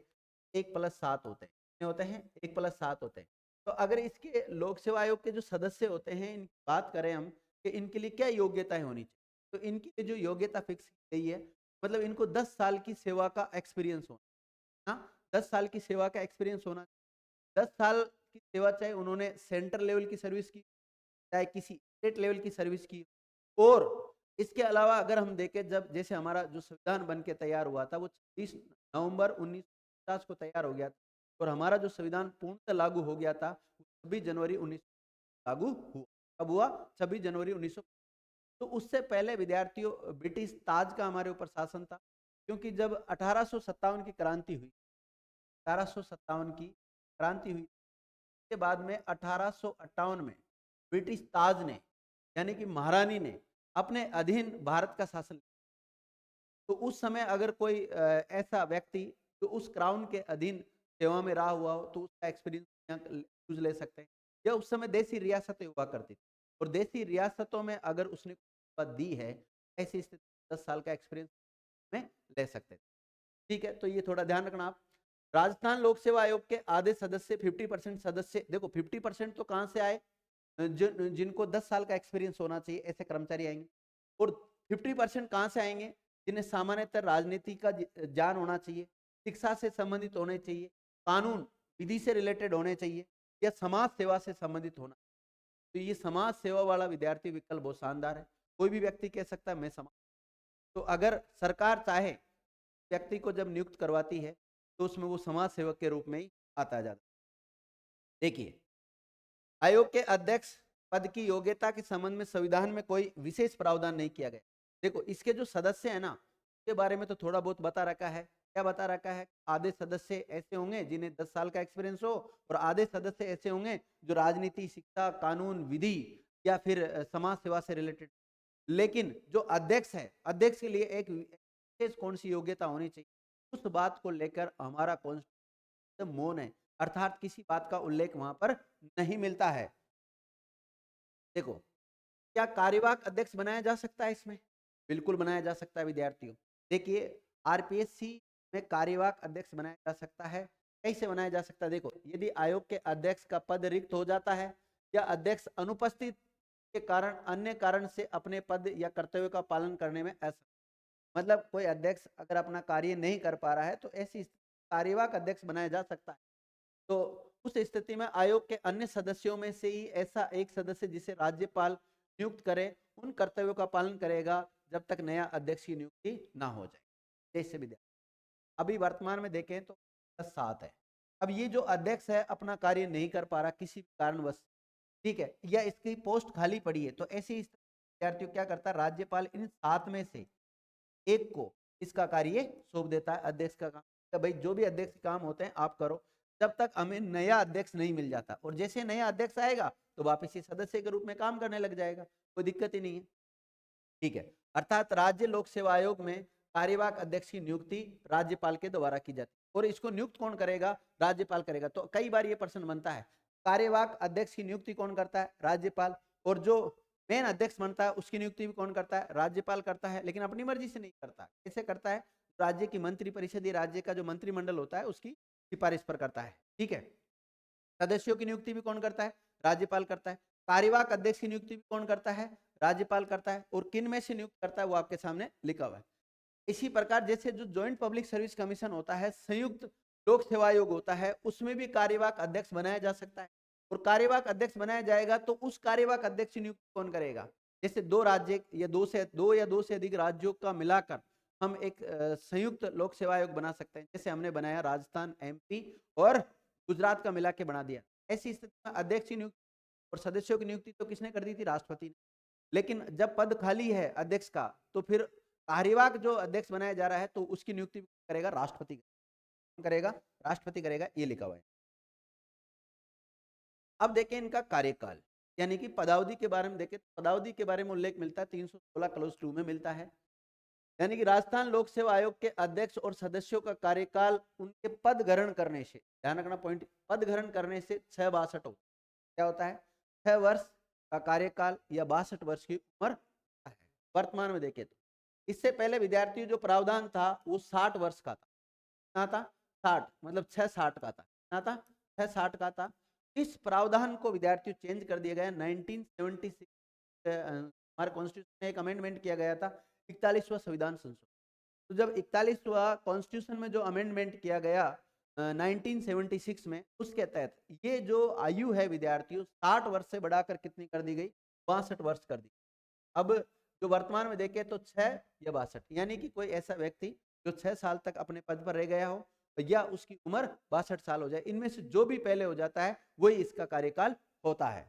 Speaker 1: 1+7 होते हैं। कितने होते हैं? 1+7 होते हैं। तो अगर इसके लोक सेवा आयोग के जो सदस्य होते हैं इनकी बात करें हम कि इनके लिए क्या योग्यताएं होनी चाहिए, तो इनकी लिए जो योग्यता फिक्स की गई है, मतलब इनको 10 साल की सेवा का एक्सपीरियंस होना। हाँ, 10 साल की सेवा का एक्सपीरियंस होना। 10 साल की सेवा, चाहे उन्होंने सेंटर लेवल की सर्विस की, चाहे किसी स्टेट लेवल की सर्विस की। और इसके अलावा अगर हम देखें, जब जैसे हमारा जो संविधान बन के तैयार हुआ था वो 26 नवंबर 1950 को तैयार हो गया था, और हमारा जो संविधान पूर्णतः लागू हो गया था 26 जनवरी 19 लागू हुआ। कब हुआ? 26 जनवरी 1900। तो उससे पहले विद्यार्थियों ब्रिटिश ताज का हमारे ऊपर शासन था, क्योंकि जब 1857 की क्रांति हुई, 1857 की क्रांति हुई के बाद में 1858 में ब्रिटिश ताज ने यानी कि महारानी ने अपने अधीन भारत का शासन। तो उस समय अगर कोई ऐसा व्यक्ति जो उस क्राउन के अधीन सेवा में रहा हुआ हो तो उसका एक्सपीरियंस यूज ले सकते हैं। या उस समय देसी रियासतें हुआ करती थी, और देसी रियासतों में अगर उसने पद दी है, ऐसी स्थिति 10 साल का एक्सपीरियंस में ले सकते थे। ठीक है, तो ये थोड़ा ध्यान रखना आप। राजस्थान लोक सेवा आयोग के आधे सदस्य 50% सदस्य, देखो 50% तो कहां से आए? जिनको 10 साल का एक्सपीरियंस होना चाहिए ऐसे कर्मचारी आएंगे। और 50% कहां से आएंगे? जिन्हें सामान्यतः राजनीति का ज्ञान होना चाहिए, शिक्षा से संबंधित होने चाहिए, कानून विधि से रिलेटेड होने चाहिए, या समाज सेवा से संबंधित होना। तो ये समाज सेवा वाला विद्यार्थी विकल्प बहुत शानदार है। कोई भी व्यक्ति कह सकता है मैं समाज, तो अगर सरकार चाहे व्यक्ति को जब नियुक्त करवाती है तो उसमें वो समाज सेवक के रूप में ही आता जाता। देखिए, आयोग के अध्यक्ष पद की योग्यता के संबंध में संविधान में कोई विशेष प्रावधान नहीं किया गया। देखो, इसके जो सदस्य हैं ना, उसके बारे में तो थोड़ा बहुत बता रखा है। क्या बता रखा है? आधे सदस्य ऐसे होंगे जिन्हें 10 साल का एक्सपीरियंस हो, और आधे सदस्य ऐसे होंगे जो राजनीति, शिक्षा, कानून, विधि या फिर समाज सेवा से रिलेटेड। लेकिन जो अध्यक्ष है, अध्यक्ष के लिए एक विशेष कौन सी योग्यता होनी चाहिए, उस बात को लेकर हमारा कॉन्स्टिट्यूशन मौन है, अर्थात किसी बात का उल्लेख वहां पर नहीं मिलता है। देखो, क्या कार्यवाहक अध्यक्ष बनाया जा सकता है इसमें? बिल्कुल बनाया जा सकता है विद्यार्थियों। देखिए, आरपीएससी में कार्यवाहक अध्यक्ष बनाया जा सकता है। कैसे बनाया जा सकता है? देखो, यदि आयोग के अध्यक्ष का पद रिक्त हो जाता है, या अध्यक्ष अनुपस्थित के कारण अन्य कारण से अपने पद या कर्तव्य का पालन करने में असमर्थ, मतलब कोई अध्यक्ष अगर अपना कार्य नहीं कर पा रहा है तो ऐसी कार्यवाहक अध्यक्ष बनाया जा सकता है। तो उस स्थिति में आयोग के अन्य सदस्यों में से ही ऐसा एक सदस्य जिसे राज्यपाल नियुक्त करे उन कर्तव्यों का पालन करेगा जब तक नया अध्यक्ष की नियुक्ति ना हो जाए। जैसे विद्यार्थी अभी वर्तमान में देखें तो 7 है। अब ये जो अध्यक्ष है अपना कार्य नहीं कर पा रहा किसी कारणवश, ठीक है, या इसकी पोस्ट खाली पड़ी है, तो ऐसे विद्यार्थियों क्या करता है? राज्यपाल इन 7 में से एक को इसका कार्य सौंप देता है, अध्यक्ष का काम। तो भाई जो भी अध्यक्ष काम होते हैं आप करो, जब तक हमें नया अध्यक्ष नहीं मिल जाता। और जैसे नया अध्यक्ष आएगा तो वापस ही सदस्य के रूप में काम करने लग जाएगा, कोई दिक्कत ही नहीं है। ठीक है, अर्थात राज्य लोक सेवा आयोग में कार्यवाहक अध्यक्ष की नियुक्ति राज्यपाल के द्वारा की जाती है। और इसको नियुक्त कौन करेगा? राज्यपाल करेगा। तो कई बार ये प्रश्न बनता है, कार्यवाहक अध्यक्ष की नियुक्ति कौन करता है? राज्यपाल। और जो मेन अध्यक्ष बनता है उसकी नियुक्ति भी कौन करता है? राज्यपाल करता है, लेकिन अपनी मर्जी से नहीं करता। कैसे करता है? राज्य की मंत्री परिषद या राज्य का जो मंत्रिमंडल होता है उसकी सिफारिश पर करता है। ठीक है, सदस्यों की नियुक्ति भी कौन करता है? राज्यपाल करता है। कार्यवाहक अध्यक्ष की नियुक्ति भी कौन करता है? राज्यपाल करता है। और किन में से नियुक्त करता है वो आपके सामने लिखा हुआ है। इसी प्रकार जैसे जो ज्वाइंट पब्लिक सर्विस कमीशन होता है, संयुक्त लोक सेवा आयोग होता है, उसमें भी कार्यवाहक अध्यक्ष बनाया जा सकता है। और कार्यवाहक अध्यक्ष बनाया जाएगा तो उस कार्यवाहक अध्यक्ष की नियुक्ति कौन करेगा? जैसे दो राज्य या दो से अधिक राज्यों का मिलाकर हम एक संयुक्त लोक सेवा आयोग बना सकते हैं। जैसे हमने बनाया राजस्थान, एमपी और गुजरात का मिला के बना दिया। ऐसी स्थिति में अध्यक्ष की नियुक्ति और सदस्यों की नियुक्ति तो किसने कर दी थी? राष्ट्रपति ने। लेकिन जब पद खाली है अध्यक्ष का तो फिर कार्यवाहक जो अध्यक्ष बनाया जा रहा है तो उसकी नियुक्ति करेगा राष्ट्रपति। करेगा राष्ट्रपति करेगा, ये लिखा हुआ है। अब देखें इनका कार्यकाल यानी कि पदावधि के बारे में देखें। पदावधि के बारे में उल्लेख मिलता है 316 क्लोज 2 में मिलता है। यानी कि राजस्थान लोक सेवा आयोग के अध्यक्ष और सदस्यों का कार्यकाल उनके पद ग्रहण करने से, ध्यान रखना पॉइंट, पद ग्रहण करने से 6-62 होता है। क्या होता है? 6 वर्ष का कार्यकाल या 62 वर्ष की उम्र है वर्तमान में देखें तो। इससे पहले विद्यार्थी जो प्रावधान था वो 60 वर्ष का था। कितना था? 60, मतलब 6-60 का था। कितना था? 6-60 का था। इस प्रावधान को विद्यार्थियों चेंज कर दिया गया 1976, हमारे कॉन्स्टिट्यूशन में एक अमेंडमेंट किया गया था 41वां संविधान संशोधन। तो जब 41वां कॉन्स्टिट्यूशन में जो अमेंडमेंट किया गया 1976 में, उसके तहत ये जो आयु है विद्यार्थियों 60 वर्ष से बढ़ाकर कितनी कर दी गई? 62 वर्ष कर दी। अब जो वर्तमान में देखें तो 6 या 62, यानी कि कोई ऐसा व्यक्ति जो 6 साल तक अपने पद पर रह गया हो या उसकी उम्र 62 साल हो जाए, इनमें से जो भी पहले हो जाता है वही इसका कार्यकाल होता है।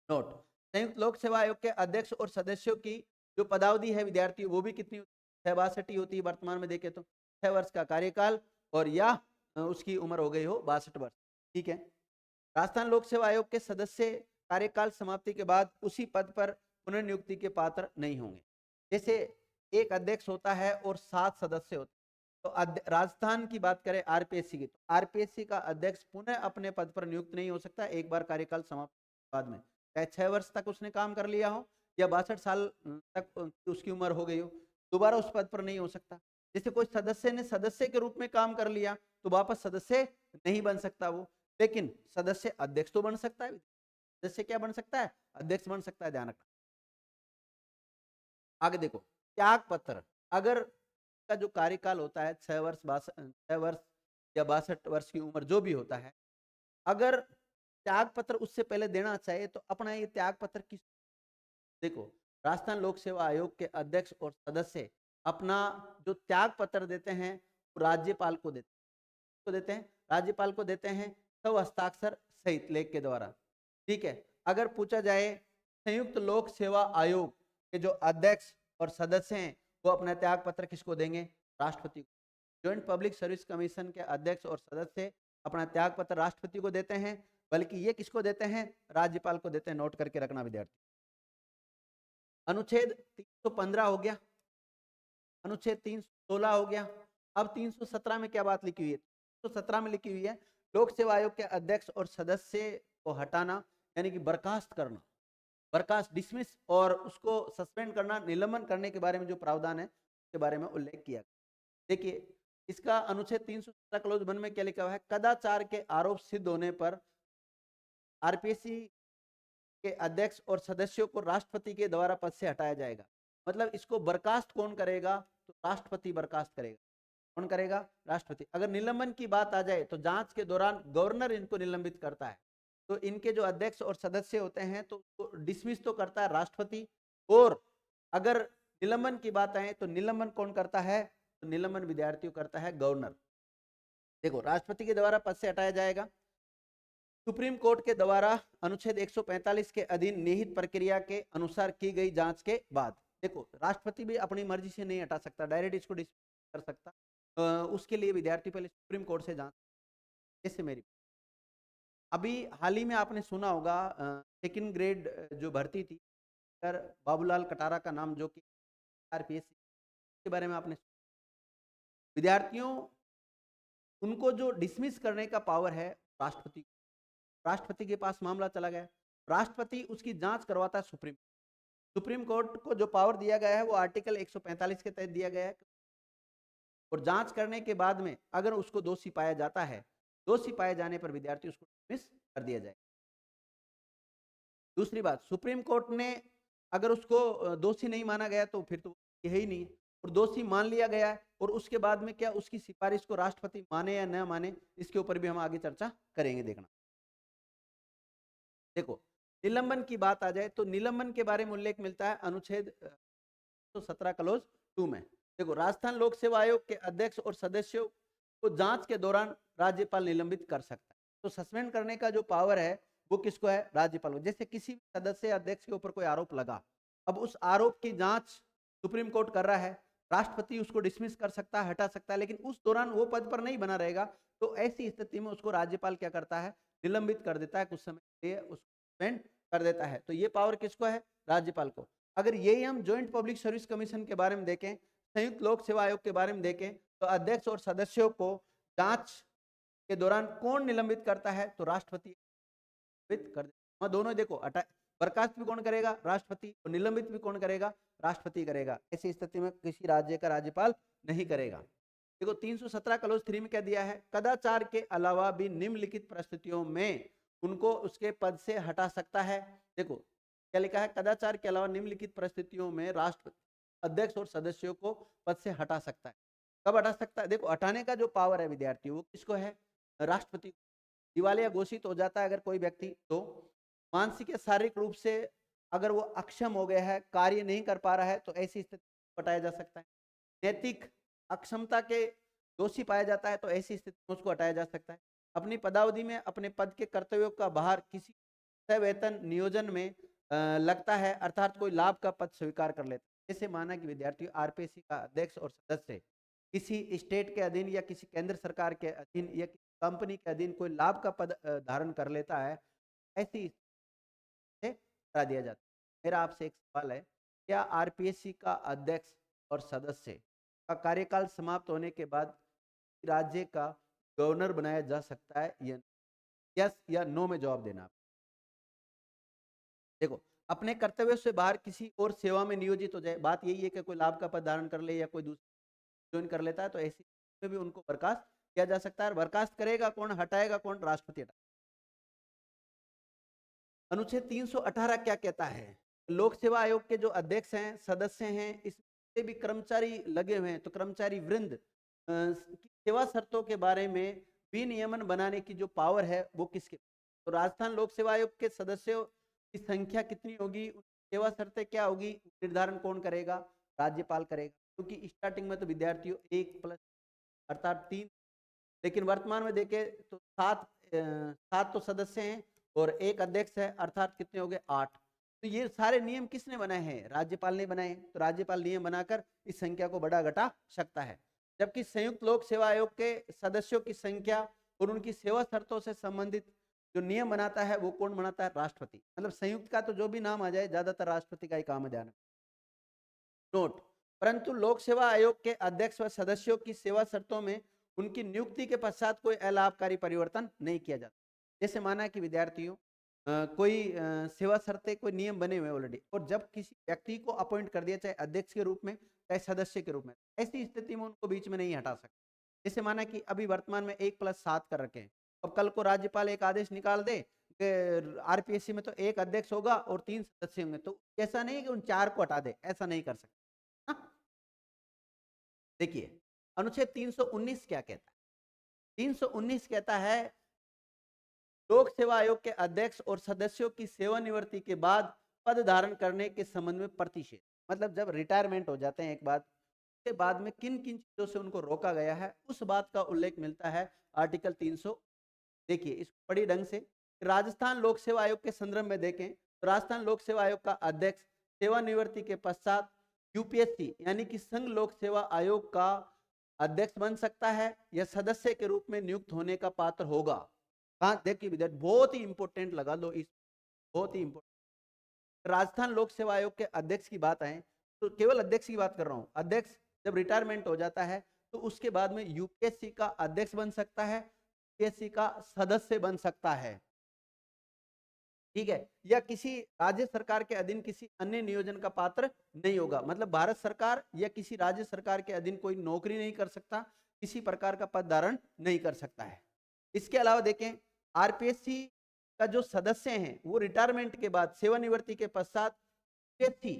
Speaker 1: नोट, संयुक्त लोक सेवा आयोग के अध्यक्ष और सदस्यों की जो पदावधि है विद्यार्थी वो भी कितनी 6-62 होती है वर्तमान में देखें तो। 6 वर्ष का कार्यकाल और या उसकी उम्र हो गई हो 62 वर्ष। ठीक है। राजस्थान लोक सेवा आयोग के सदस्य कार्यकाल समाप्ति के बाद उसी पद पर पुनर्नियुक्ति के पात्र नहीं होंगे। जैसे एक अध्यक्ष होता है और 7 सदस्य होते हैं, तो राजस्थान की बात करें आरपीएससी की, तो आरपीएससी का अध्यक्ष पुनः अपने पद पर नियुक्त नहीं हो सकता एक बार कार्यकाल समाप्त बाद में, चाहे 6 वर्ष तक उसने काम कर लिया हो या 62 साल तक उसकी उम्र हो गई हो, दोबारा उस पद पर नहीं हो सकता। जैसे कोई सदस्य ने सदस्य के रूप में काम कर लिया तो वापस सदस्य नहीं बन सकता वो, लेकिन सदस्य अध्यक्ष तो बन सकता है। सदस्य क्या बन सकता है? अध्यक्ष बन सकता है, ध्यान रखना। आगे देखो, त्याग पत्र, अगर का जो कार्यकाल होता है 6 वर्ष 6 वर्ष या 62 वर्ष की उम्र जो भी होता है, अगर त्याग पत्र उससे पहले देना चाहिए तो अपना ये त्याग पत्र किस, देखो राजस्थान लोक सेवा आयोग के अध्यक्ष और सदस्य अपना जो त्याग पत्र देते हैं वो राज्यपाल को देते हैं, राज्यपाल को देते हैं सब हस्ताक्षर सहित लेख के द्वारा। ठीक है। अगर पूछा जाए संयुक्त लोक सेवा आयोग के जो अध्यक्ष और सदस्य हैं वो अपना त्याग पत्र किसको देंगे? राष्ट्रपति को। ज्वाइंट पब्लिक सर्विस कमीशन के अध्यक्ष और सदस्य अपना त्याग पत्र राष्ट्रपति को देते हैं, बल्कि ये किसको देते हैं? राज्यपाल को देते हैं। नोट करके रखना विद्यार्थी। अनुच्छेद 315 हो गया, अनुच्छेद 316 हो गया। अब 317 में क्या बात लिखी हुई है? 317 में लिखी हुई है लोक सेवा आयोग के अध्यक्ष और सदस्य को हटाना, यानी कि बर्खास्त करना, बर्खास्त डिसमिस और उसको सस्पेंड करना, निलंबन करने के बारे में जो प्रावधान है उसके बारे में उल्लेख किया। देखिए इसका अनुच्छेद 317 क्लोज 1 में क्या लिखा हुआ है? कदाचार के आरोप सिद्ध होने पर आरपीएससी के अध्यक्ष और सदस्यों को राष्ट्रपति के द्वारा पद से हटाया जाएगा। मतलब इसको बर्खास्त कौन करेगा? तो राष्ट्रपति बर्खास्त करेगा। कौन करेगा? राष्ट्रपति। अगर निलंबन की बात आ जाए तो जांच के दौरान गवर्नर इनको निलंबित करता है, तो इनके जो अध्यक्ष और सदस्य होते हैं तो डिसमिस तो करता है राष्ट्रपति, और अगर निलंबन की बात आए तो निलंबन कौन करता है? तो निलंबन विद्यार्थियों करता है गवर्नर। देखो राष्ट्रपति के द्वारा पद से हटाया जाएगा। सुप्रीम कोर्ट के द्वारा अनुच्छेद 145 के अधीन निहित प्रक्रिया के अनुसार की गई जांच के बाद, देखो राष्ट्रपति भी अपनी मर्जी से नहीं हटा सकता, डायरेक्ट इसको डिसमिस कर सकता। उसके लिए विद्यार्थी पहले सुप्रीम कोर्ट से जांच। जैसे मेरी अभी हाल ही में आपने सुना होगा सेकंड ग्रेड जो भर्ती थी, सर बाबूलाल कटारा का नाम, जो कि आरपीएससी के बारे में आपने, विद्यार्थियों उनको जो डिसमिस करने का पावर है राष्ट्रपति, राष्ट्रपति के पास मामला चला गया, राष्ट्रपति उसकी जांच करवाता है सुप्रीम कोर्ट को जो पावर दिया गया है वो आर्टिकल 145 के तहत दिया गया है, और जांच करने के बाद में अगर उसको दोषी पाया जाता है, दोषी पाए जाने पर विद्यार्थी उसको डिसमिस कर दिया जाए। दूसरी बात, सुप्रीम कोर्ट ने अगर उसको दोषी नहीं माना गया तो फिर तो यही ही नहीं है, और दोषी मान लिया गया है और उसके बाद में क्या उसकी सिफारिश को राष्ट्रपति माने या न माने, इसके ऊपर भी हम आगे चर्चा करेंगे। देखना, देखो निलंबन की बात आ जाए तो निलंबन के बारे में उल्लेख मिलता है अनुच्छेद 17 क्लोज 2 में। देखो राजस्थान लोक सेवा आयोग के अध्यक्ष और सदस्यों को जांच के दौरान राज्यपाल निलंबित कर सकता है। तो सस्पेंड करने का जो पावर है वो किसको है? राज्यपाल को। जैसे किसी सदस्य अध्यक्ष के ऊपर कोई आरोप लगा, अब उस आरोप की जांच सुप्रीम कोर्ट कर रहा है, राष्ट्रपति उसको डिसमिस कर सकता है, हटा सकता है, लेकिन उस दौरान वो पद पर नहीं बना रहेगा, तो ऐसी स्थिति में उसको राज्यपाल क्या करता है? निलंबित कर देता है, कुछ समय के लिए उसको सस्पेंड कर देता है। तो ये पावर किसको है? राज्यपाल को। अगर यही हम ज्वाइंट पब्लिक सर्विस कमीशन के बारे में देखें संयुक्त लोक सेवा आयोग के बारे में देखें तो अध्यक्ष और सदस्यों को जांच के दौरान कौन निलंबित करता है? तो राष्ट्रपति निलंबित कर देता है। दोनों देखो, बर्खास्त भी कौन करेगा? राष्ट्रपति। और निलंबित भी कौन करेगा? राष्ट्रपति करेगा। ऐसी स्थिति में किसी राज्य का राज्यपाल नहीं करेगा। देखो 317 क्लोज 3 में क्या दिया है? कदाचार के अलावा भी निम्नलिखित परिस्थितियों में उनको उसके पद से हटा सकता है। देखो क्या लिखा है? कदाचार के अलावा निम्नलिखित परिस्थितियों में राष्ट्रपति अध्यक्ष और सदस्यों को पद से हटा सकता है। कब हटा सकता है? देखो हटाने का जो पावर है विद्यार्थियों, वो किसको है? राष्ट्रपति। दिवालिया घोषित हो जाता है अगर कोई व्यक्ति, तो मानसिक या शारीरिक रूप से अगर वो अक्षम हो गया है, कार्य नहीं कर पा रहा है, तो ऐसी स्थिति में हटाया जा सकता है। नैतिक अक्षमता के दोषी पाया जाता है तो ऐसी स्थिति में उसको हटाया जा सकता है। अपनी पदावधि में अपने पद के कर्तव्यों का बाहर किसी वेतन नियोजन में लगता है, अर्थात कोई लाभ का पद स्वीकार कर लेता है। जैसे माना कि विद्यार्थी आरपीएससी का अध्यक्ष और सदस्य किसी स्टेट के अधीन या किसी केंद्र सरकार के अधीन या किसी कंपनी के अधीन कोई लाभ का पद धारण कर लेता है, ऐसी से हटा दिया जाता है। मेरा आपसे एक सवाल है, क्या आरपीएससी का अध्यक्ष और सदस्य का कार्यकाल समाप्त होने के बाद राज्य का गवर्नर बनाया जा सकता है? या यस या नो में जवाब देना। देखो अपने कर्तव्य से बाहर किसी और सेवा में नियोजित हो जाए, बात यही है कि कोई लाभ का पद धारण कर ले या कोई दूसरा ज्वाइन कर लेता है, तो ऐसी में भी उनको बर्खास्त किया जा सकता है। बर्खास्त करेगा कौन? हटाएगा कौन? राष्ट्रपति हटाएगा। अनुच्छेद 318 क्या कहता है? लोक सेवा आयोग के जो अध्यक्ष हैं, सदस्य हैं, इससे भी कर्मचारी लगे हुए हैं, तो कर्मचारी वृंद की सेवा शर्तों के बारे में विनियमन बनाने की जो पावर है वो किसके? तो राजस्थान लोक सेवा आयोग के सदस्यों की संख्या कितनी होगी, सेवा शर्तें क्या होगी, निर्धारण कौन करेगा? राज्यपाल करेगा। क्योंकि स्टार्टिंग में तो विद्यार्थियों 1+ अर्थात 3, लेकिन वर्तमान में देखें तो 7 तो सदस्य हैं और एक अध्यक्ष है, अर्थात कितने हो गए? 8। तो ये सारे नियम किसने बनाए हैं? राज्यपाल ने बनाए। तो राज्यपाल नियम बनाकर इस संख्या को बढ़ा घटा सकता है। जबकि संयुक्त लोक सेवा आयोग के सदस्यों की संख्या और उनकी सेवा शर्तों से संबंधित जो नियम बनाता है वो कौन बनाता है? राष्ट्रपति। मतलब संयुक्त का तो जो भी नाम आ जाए ज्यादातर राष्ट्रपति का ही काम है। ध्यान नोट, परंतु लोक सेवा आयोग के अध्यक्ष व सदस्यों की सेवा शर्तों में उनकी नियुक्ति के पश्चात कोई अलाभकारी परिवर्तन नहीं किया जाता। जैसे माना कि विद्यार्थियों कोई सेवा शर्तें, कोई नियम बने हुए ऑलरेडी, और जब किसी व्यक्ति को अपॉइंट कर दिया, चाहे अध्यक्ष के रूप में चाहे सदस्य के रूप में, ऐसी स्थिति में उनको बीच में नहीं हटा सकते। जैसे माना कि अभी वर्तमान में 1+7 कर रखे हैं, अब कल को राज्यपाल एक आदेश निकाल दे कि आरपीएससी में तो एक अध्यक्ष होगा और 3 सदस्य होंगे, तो ऐसा नहीं कि उन 4 को हटा दे, ऐसा नहीं कर सकते। देखिए अनुच्छेद 319 क्या कहता है? 319 कहता है लोक सेवा आयोग के अध्यक्ष और सदस्यों की सेवानिवृत्ति के बाद पद धारण करने के संबंध में प्रतिषेध। मतलब जब रिटायरमेंट हो जाते हैं एक बार के बाद में किन किन चीजों से उनको रोका गया है, उस बात का उल्लेख मिलता है आर्टिकल 300। देखिए इसको बड़ी ढंग से राजस्थान लोक सेवा आयोग के संदर्भ में देखें तो राजस्थान लोक सेवा आयोग का अध्यक्ष सेवानिवृत्ति के पश्चात यूपीएससी यानी कि संघ लोक सेवा आयोग का अध्यक्ष बन सकता है या सदस्य के रूप में नियुक्त होने का पात्र होगा। कहा देखिए विद्यार्थी, बहुत ही इंपॉर्टेंट लगा लो इस, बहुत ही इंपॉर्टेंट। राजस्थान लोक सेवा आयोग के अध्यक्ष की बात आए तो केवल अध्यक्ष की बात कर रहा हूं। अध्यक्ष जब रिटायरमेंट हो जाता है तो उसके बाद में यूपीएससी का अध्यक्ष बन सकता है, यूपीएससी का सदस्य बन सकता है, ठीक है, या किसी राज्य सरकार के अधीन किसी अन्य नियोजन का पात्र नहीं होगा। मतलब भारत सरकार या किसी राज्य सरकार के अधीन कोई नौकरी नहीं कर सकता, किसी प्रकार का पद धारण नहीं कर सकता है। इसके अलावा देखें आरपीएससी का जो सदस्य हैं वो रिटायरमेंट के बाद सेवानिवृत्ति के पश्चात यूपीएससी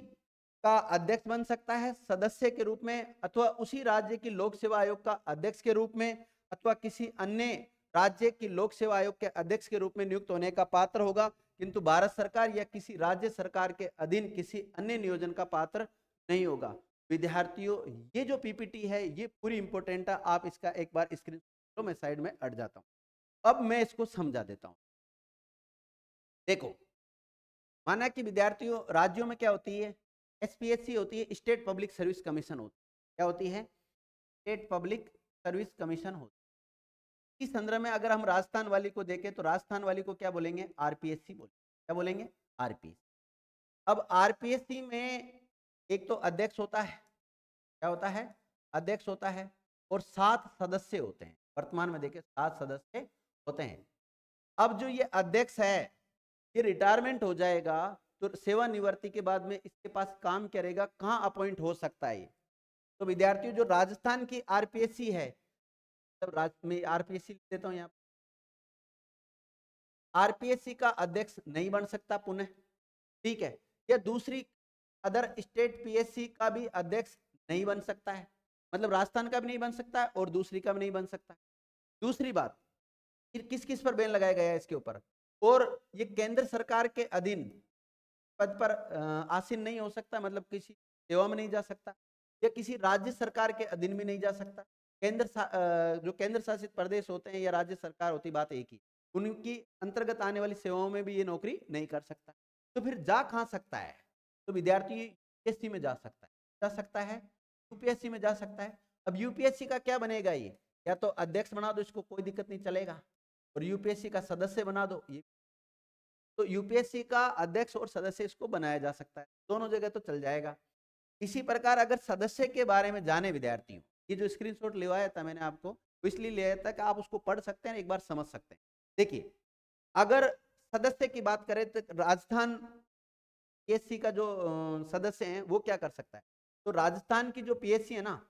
Speaker 1: का अध्यक्ष बन सकता है सदस्य के रूप में, अथवा उसी राज्य की लोक सेवा आयोग का अध्यक्ष के रूप में, अथवा किसी अन्य राज्य की लोक सेवा आयोग के अध्यक्ष के रूप में नियुक्त होने का पात्र होगा, किंतु भारत सरकार या किसी राज्य सरकार के अधीन किसी अन्य नियोजन का पात्र नहीं होगा। विद्यार्थियों ये जो पीपीटी है ये पूरी इंपॉर्टेंट है, आप इसका एक बार स्क्रीन तो मैं साइड में हट जाता हूं। अब मैं इसको समझा देता हूं। देखो माना कि विद्यार्थियों राज्यों में क्या होती है? एसपीएससी होती है, स्टेट पब्लिक सर्विस कमीशन होती है। क्या होती है? स्टेट पब्लिक सर्विस कमीशन होती है। इस संदर्भ में अगर हम राजस्थान वाली को देखें तो राजस्थान वाली को क्या बोलेंगे? आरपीएससी बोलेंगे। क्या बोलेंगे? आरपीएससी। अब आरपीएससी में एक तो अध्यक्ष होता है, क्या होता है, अध्यक्ष होता है और 7 सदस्य होते हैं। वर्तमान में देखिए 7 सदस्य होते हैं। अब जो ये अध्यक्ष है, ये रिटायरमेंट हो जाएगा तो सेवानिवृत्ति के बाद में इसके पास काम क्या रहेगा, कहाँ अपॉइंट हो सकता है। तो विद्यार्थियों जो राजस्थान की आरपीएससी है, तब मैं आरपीएससी देता हूँ यहाँ, आरपीएससी का अध्यक्ष नहीं बन सकता पुनः, ठीक है, या दूसरी अदर स्टेट पीएससी का भी अध्यक्ष नहीं बन सकता है, मतलब राजस्थान का भी नहीं बन सकता है और दूसरी का भी नहीं बन सकता है। दूसरी बात, किस किस पर बैन लगाया गया है इसके ऊपर, और ये केंद्र सरकार के अधीन पद पर आसीन नहीं हो सकता, मतलब किसी सेवा में नहीं जा सकता, या किसी राज्य सरकार के अधीन भी नहीं जा सकता। जो केंद्र शासित प्रदेश होते हैं या राज्य सरकार होती, बात एक ही, उनकी अंतर्गत आने वाली सेवाओं में भी ये नौकरी नहीं कर सकता। तो फिर जा कहाँ सकता है, तो विद्यार्थी यूपीएससी में जा सकता है, यूपीएससी में जा सकता है। अब यूपीएससी का क्या बनेगा, ये या तो अध्यक्ष बना दो इसको, कोई दिक्कत नहीं चलेगा, और यूपीएससी का सदस्य बना दो, ये तो यूपीएससी का अध्यक्ष और सदस्य इसको बनाया जा सकता है, दोनों जगह तो चल जाएगा। इसी प्रकार अगर सदस्य के बारे में जाने विद्यार्थियों, ये जो स्क्रीनशॉट लिवाया था मैंने आपको, इसलिए लिया था कि आप उसको पढ़ सकते हैं, एक बार समझ सकते हैं। देखिए, अगर सदस्य की बात करें तो राजस्थान पीएससी का जो सदस्य हैं वो क्या कर सकता है, तो राजस्थान की जो पीएससी है ना,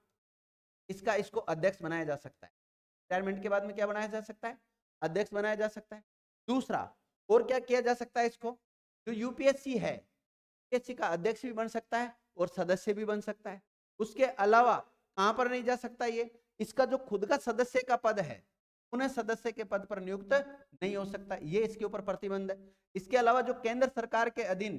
Speaker 1: इसको अध्यक्ष बनाया जा सकता है। रिटायरमेंट के बाद में क्या बनाया जा सकता है, अध्यक्ष बनाया जा सकता है। दूसरा, और क्या किया जा सकता है, इसको जो यूपीएससी है, यूपीएससी का अध्यक्ष भी बन सकता है और सदस्य भी बन सकता है। उसके अलावा कहां पर नहीं जा सकता, ये इसका जो खुद का सदस्य का पद है, उन्हें सदस्य के पद पर नियुक्त नहीं हो सकता, ये इसके ऊपर प्रतिबंध है। इसके अलावा जो केंद्र सरकार के अधीन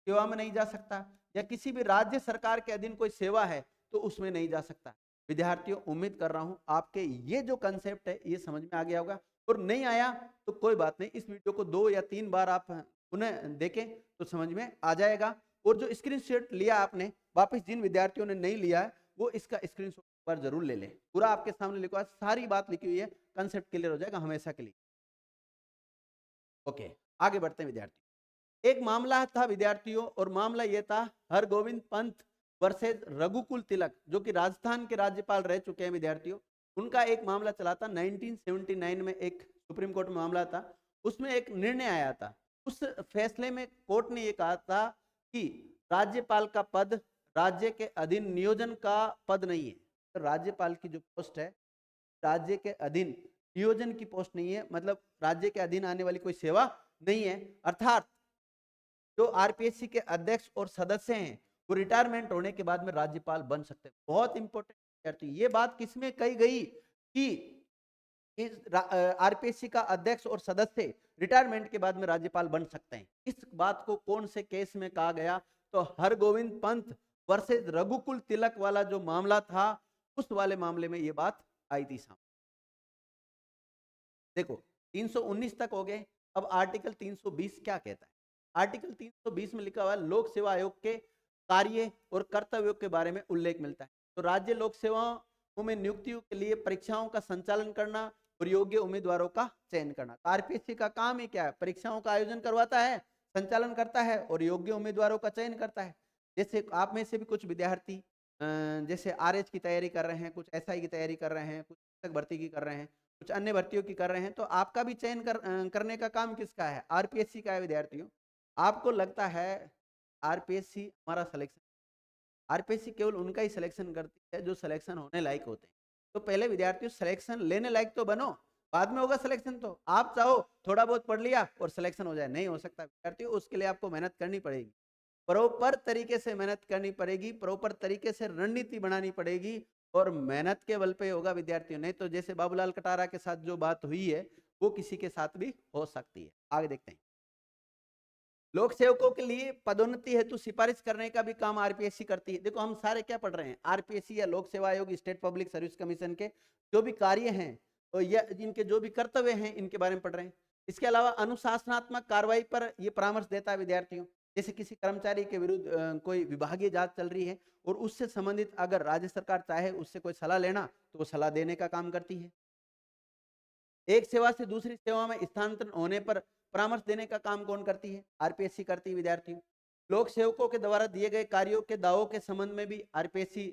Speaker 1: सेवा में नहीं जा सकता, या किसी भी राज्य सरकार के अधीन कोई सेवा है तो उसमें नहीं जा सकता। विद्यार्थियों, उम्मीद कर रहा हूं आपके ये जो कंसेप्ट है ये समझ में आ गया होगा, और नहीं आया तो कोई बात नहीं, इस वीडियो को 2 या 3 बार आप पुनः देखें तो समझ में आ जाएगा। और जो स्क्रीनशॉट लिया आपने, वापस जिन विद्यार्थियों ने नहीं लिया है वो इसका स्क्रीनशॉट पर जरूर ले लें, पूरा आपके सामने लिखा, सारी बात लिखी हुई है, कंसेप्ट क्लियर हो जाएगा हमेशा के लिए। ओके, आगे बढ़ते हैं विद्यार्थी। एक मामला था विद्यार्थियों, और मामला यह था हरगोविंद पंत वर्सेस रघुकुल तिलक, जो कि राजस्थान के राज्यपाल रह चुके हैं विद्यार्थियों। उनका एक मामला चला था 1979 में, एक सुप्रीम कोर्ट में मामला था, उसमें एक निर्णय आया था। उस फैसले में कोर्ट ने यह कहा था कि राज्यपाल का पद राज्य के अधीन नियोजन का पद नहीं है। तो राज्यपाल की जो पोस्ट है राज्य के अधीन नियोजन की पोस्ट नहीं है, मतलब राज्य के अधीन आने वाली कोई सेवा नहीं है। अर्थात जो आरपीएससी के अध्यक्ष और सदस्य हैं वो रिटायरमेंट होने के बाद में राज्यपाल बन सकते हैं। बहुत इंपॉर्टेंट, ये बात किसमें कही गई कि इस आरपीएससी का अध्यक्ष और सदस्य रिटायरमेंट के बाद में राज्यपाल बन सकते हैं। इस बात को कौन से केस में कहा गया, तो हरगोविंद पंत वर्सेस रघुकुल तिलक वाला जो मामला था, उस वाले मामले में ये बात आई थी सामने। देखो 319 तक हो गए, अब आर्टिकल 320 क्या कहता है। आर्टिकल 320 में लिखा हुआ है लोक सेवा आयोग के कार्य और कर्तव्यों के बारे में उल्लेख मिलता है। तो राज्य लोक सेवाओं में नियुक्तियों के लिए परीक्षाओं का संचालन करना और योग्य उम्मीदवारों का चयन करना। तो आरपीएससी का काम ही क्या है, परीक्षाओं का आयोजन करवाता है, संचालन करता है और योग्य उम्मीदवारों का चयन करता है। जैसे आप में से भी कुछ विद्यार्थी जैसे आरएच की तैयारी कर रहे हैं, कुछ एसआई की तैयारी कर रहे हैं, कुछ शिक्षक भर्ती की कर रहे हैं, कुछ अन्य भर्तियों की कर रहे हैं, तो आपका भी चयन करने का काम किसका है, आरपीएससी का है। विद्यार्थियों, आपको लगता है आरपीएससी हमारा सिलेक्शन, आरपीएससी केवल उनका ही सिलेक्शन करती है जो सिलेक्शन होने लायक होते हैं। तो पहले विद्यार्थियों सिलेक्शन लेने लायक तो बनो, बाद में होगा सिलेक्शन। तो आप चाहो थोड़ा बहुत पढ़ लिया और सिलेक्शन हो जाए, नहीं हो सकता विद्यार्थियों, उसके लिए आपको मेहनत करनी पड़ेगी, प्रॉपर तरीके से मेहनत करनी पड़ेगी, प्रॉपर तरीके से रणनीति बनानी पड़ेगी, और मेहनत के बल पे होगा विद्यार्थियों। नहीं तो जैसे बाबूलाल कटारा के साथ जो बात हुई है वो किसी के साथ भी हो सकती है। आगे देखते हैं। लोक सेवकों के लिए पदोन्नति हेतु सिफारिश करने का भी काम आरपीएससी करती है। देखो हम सारे क्या पढ़ रहे हैं, आरपीएससी या लोक सेवा आयोग, स्टेट पब्लिक सर्विस कमीशन के जो भी कार्य हैं तो या इनके जो भी कर्तव्य हैं इनके बारे में पढ़ रहे हैं। इसके अलावा अनुशासनात्मक कार्रवाई पर यह परामर्श देता है विद्यार्थियों। जैसे किसी कर्मचारी के विरुद्ध कोई विभागीय जांच चल रही है और उससे संबंधित अगर राज्य सरकार चाहे उससे कोई सलाह लेना तो वो सलाह देने का काम करती है। एक सेवा से दूसरी सेवा में स्थानांतरण होने पर परामर्श देने का काम कौन करती है, आरपीएससी करती है विद्यार्थियों। लोक सेवकों के द्वारा दिए गए कार्यों के दावों के संबंध में भी आरपीएससी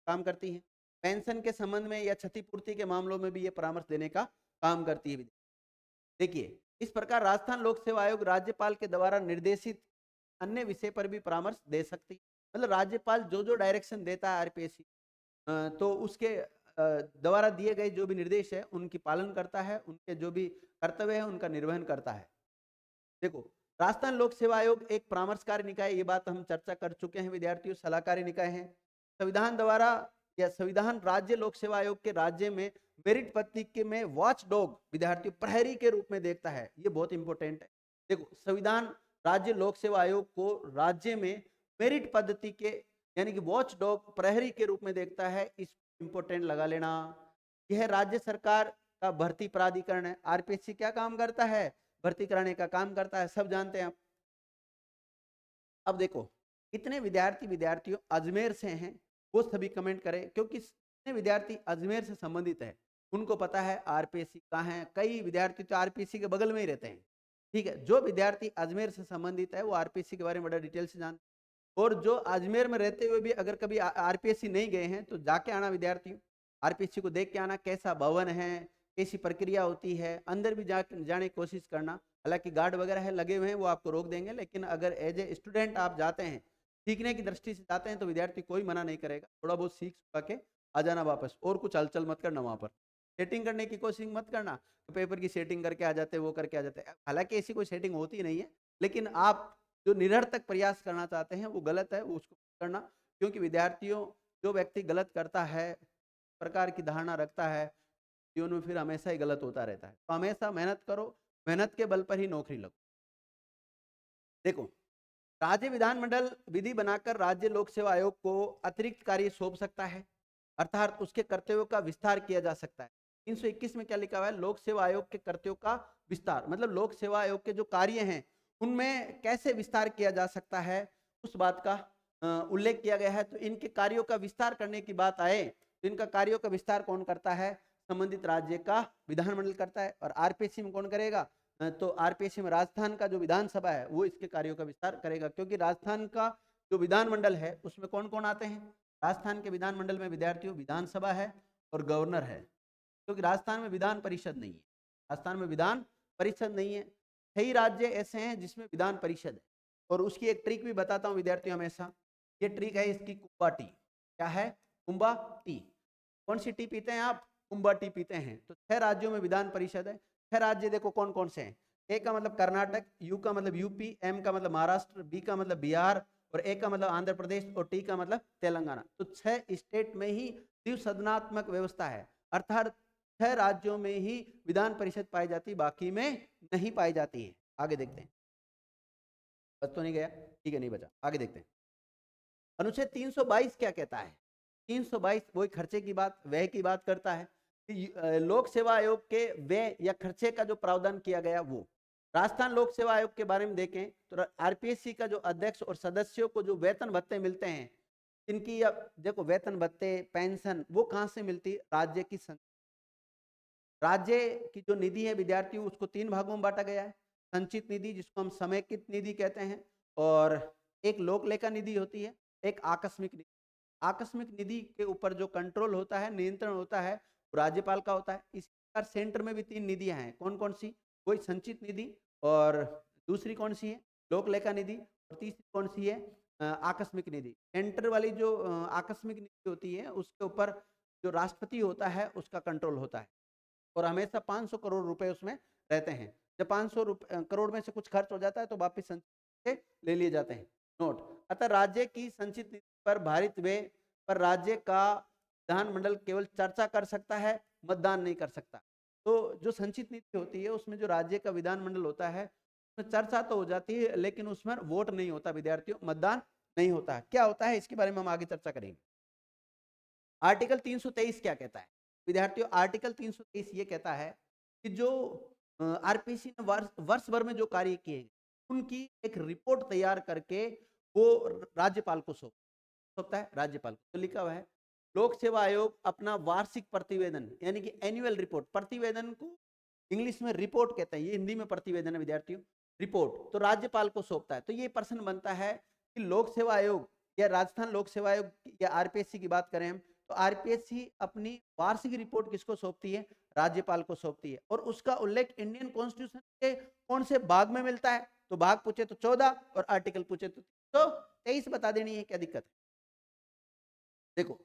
Speaker 1: काम करती है। पेंशन के संबंध में या क्षतिपूर्ति के मामलों में भी ये परामर्श देने का काम करती है। देखिए, इस प्रकार राजस्थान लोक सेवा आयोग राज्यपाल के द्वारा निर्देशित अन्य विषय पर भी परामर्श दे सकती है। मतलब राज्यपाल जो जो डायरेक्शन देता है आरपीएससी, तो उसके द्वारा दिए गए जो भी निर्देश है उनकी पालन करता है, उनके जो भी कर्तव्य है उनका निर्वहन करता है। देखो, राजस्थान लोक सेवा आयोग एक परामर्शकारी निकाय, ये बात हम चर्चा कर चुके हैं विद्यार्थियों, सलाहकारी निकाय है। संविधान द्वारा या संविधान राज्य लोक सेवा आयोग के राज्य में मेरिट पद्धति के में वॉच डॉग, विद्यार्थियों प्रहरी के रूप में देखता है। ये बहुत इंपॉर्टेंट है। देखो, संविधान राज्य लोक सेवा आयोग को राज्य में मेरिट पद्धति के यानी कि वॉच डॉग प्रहरी के रूप में देखता है। इस इंपॉर्टेंट लगा लेना। यह राज्य सरकार का भर्ती प्राधिकरण है। आरपीएससी क्या काम करता है? भर्ती कराने का काम करता है, सब जानते हैं आप। अब देखो, कितने विद्यार्थियों अजमेर से हैं वो सभी कमेंट करें, क्योंकि कितने विद्यार्थी अजमेर से संबंधित है उनको पता है आरपीएससी कहाँ है। कई विद्यार्थी तो आरपीएससी के बगल में ही रहते हैं। ठीक है, जो विद्यार्थी अजमेर से संबंधित है वो आरपीएससी के बारे में बड़ा डिटेल से जानते हैं। और जो अजमेर में रहते हुए भी अगर कभी आरपीएससी नहीं गए हैं तो जाके आना विद्यार्थियों, आरपीएससी को देख के आना, कैसा भवन है, कैसी प्रक्रिया होती है, अंदर भी जाने की कोशिश करना। हालांकि गार्ड वगैरह है लगे हुए हैं, वो आपको रोक देंगे, लेकिन अगर एज ए स्टूडेंट आप जाते हैं, सीखने की दृष्टि से जाते हैं, तो विद्यार्थी कोई मना नहीं करेगा। थोड़ा बहुत सीख के आ जाना वापस, और कुछ हलचल मत करना, वहां पर सेटिंग करने की कोशिश मत करना। तो पेपर की सेटिंग करके आ जाते, वो करके आ जाते। हालांकि ऐसी कोई सेटिंग होती नहीं है, लेकिन आप जो निरर्थक प्रयास करना चाहते हैं वो गलत है, उसको करना। क्योंकि विद्यार्थियों, जो व्यक्ति गलत करता है, प्रकार की धारणा रखता है, जीवन में फिर हमेशा ही गलत होता रहता है। तो हमेशा मेहनत करो, मेहनत के बल पर ही नौकरी लगो। देखो, राज्य विधानमंडल विधि बनाकर राज्य लोक सेवा आयोग को अतिरिक्त कार्य सौंप सकता है, अर्थात उसके कर्तव्यों का विस्तार किया जा सकता है। 321 में क्या लिखा हुआ है? लोक सेवा आयोग के कर्तव्यों का विस्तार, मतलब लोक सेवा आयोग के जो कार्य हैं उनमें कैसे विस्तार किया जा सकता है, उस बात का उल्लेख किया गया है। तो इनके कार्यों का विस्तार करने की बात आए तो इनका कार्यों का विस्तार कौन करता है? संबंधित राज्य का विधानमंडल करता है। और आरपीएससी में कौन करेगा? तो आरपीएससी में राजस्थान का जो विधानसभा है वो इसके कार्यों का विस्तार करेगा, क्योंकि राजस्थान का जो विधानमंडल है उसमें कौन कौन आते हैं? राजस्थान के विधानमंडल में विद्यार्थियों विधानसभा है और गवर्नर है, क्योंकि राजस्थान में विधान परिषद नहीं है। राजस्थान में विधान परिषद नहीं है। कई राज्य ऐसे हैं जिसमें विधान परिषद है। और उसकी एक ट्रिक भी बताता हूँ विद्यार्थियों हमेशा, ये ट्रिक है इसकी, कुंभा टी। क्या है? कुंभा टी। कौन सी टी पीते हैं आप? कुंभा टी पीते हैं। तो 6 राज्यों में विधान परिषद है। 6 राज्य देखो कौन कौन से हैं। ए का मतलब कर्नाटक, यू का मतलब यूपी, एम का मतलब महाराष्ट्र, बी का मतलब बिहार, और ए का मतलब आंध्र प्रदेश, और टी का मतलब तेलंगाना। तो 6 स्टेट में ही द्विसदनात्मक व्यवस्था है, अर्थात 6 राज्यों में ही विधान परिषद पाई जाती, बाकी में नहीं पाई जाती है। आगे देखते हैं। बच तो नहीं गया? ठीक है, नहीं बचा। आगे देखते हैं। अनुच्छेद 322 क्या कहता है? 322 वही खर्चे की बात, व्यय की बात करता है कि लोक सेवा आयोग के व्यय या खर्चे का जो प्रावधान किया गया वो। राजस्थान लोक सेवा आयोग के बारे में देखें तो आरपीएससी का जो अध्यक्ष और सदस्यों को जो वेतन भत्ते मिलते हैं, इनकी देखो वेतन भत्ते, पेंशन, वो कहाँ से मिलती? राज्य की राज्य की जो निधि है विद्यार्थियों, उसको 3 भागों में बांटा गया है। संचित निधि, जिसको हम समेकित निधि कहते हैं, और एक लोक लेखा निधि होती है, एक आकस्मिक निधि। आकस्मिक निधि के ऊपर जो कंट्रोल होता है, नियंत्रण होता है, वो राज्यपाल का होता है। इस प्रकार सेंटर में भी 3 निधियां हैं। कौन कौन सी? वही संचित निधि, और दूसरी कौन सी है? लोक लेखा निधि, और तीसरी कौन सी है? आकस्मिक निधि। सेंटर वाली जो आकस्मिक निधि होती है उसके ऊपर जो राष्ट्रपति होता है उसका कंट्रोल होता है, और हमेशा 500 करोड़ रुपए उसमें रहते हैं। जब 500 करोड़ में से कुछ खर्च हो जाता है तो वापिस संचित से ले लिए जाते हैं। नोट, अतः राज्य की संचित निधि पर भारित व्यय पर राज्य का विधानमंडल केवल चर्चा कर सकता है, मतदान नहीं कर सकता। तो जो संचित नीति होती है उसमें जो राज्य का विधानमंडल होता है उसमें चर्चा तो हो जाती है, लेकिन उसमें वोट नहीं होता विद्यार्थियों, मतदान नहीं होता। क्या होता है इसके बारे में हम आगे चर्चा करेंगे। आर्टिकल 323 क्या कहता है विद्यार्थियों? आर्टिकल 323 ये कहता है कि जो आरपीसी ने वर्ष भर में जो कार्य किए उनकी एक रिपोर्ट तैयार करके वो राज्यपाल को सौंपता है। राज्यपाल को तो लिखा हुआ है, लोक सेवा आयोग अपना वार्षिक प्रतिवेदन यानी कि एनुअल रिपोर्ट, प्रतिवेदन को इंग्लिश में रिपोर्ट कहते हैं, ये हिंदी में प्रतिवेदन है विद्यार्थियों, रिपोर्ट, तो राज्यपाल को सौंपता है। तो ये प्रश्न बनता है कि लोक सेवा आयोग या राजस्थान लोक सेवा आयोग या आरपीएससी की बात करें हम, तो आरपीएससी अपनी वार्षिक रिपोर्ट किसको सौंपती है? राज्यपाल को सौंपती है। और उसका उल्लेख इंडियन कॉन्स्टिट्यूशन के कौन से भाग में मिलता है? तो भाग पूछे तो 14 और आर्टिकल पूछे तो 23 बता देनी है, क्या दिक्कत है? देखो,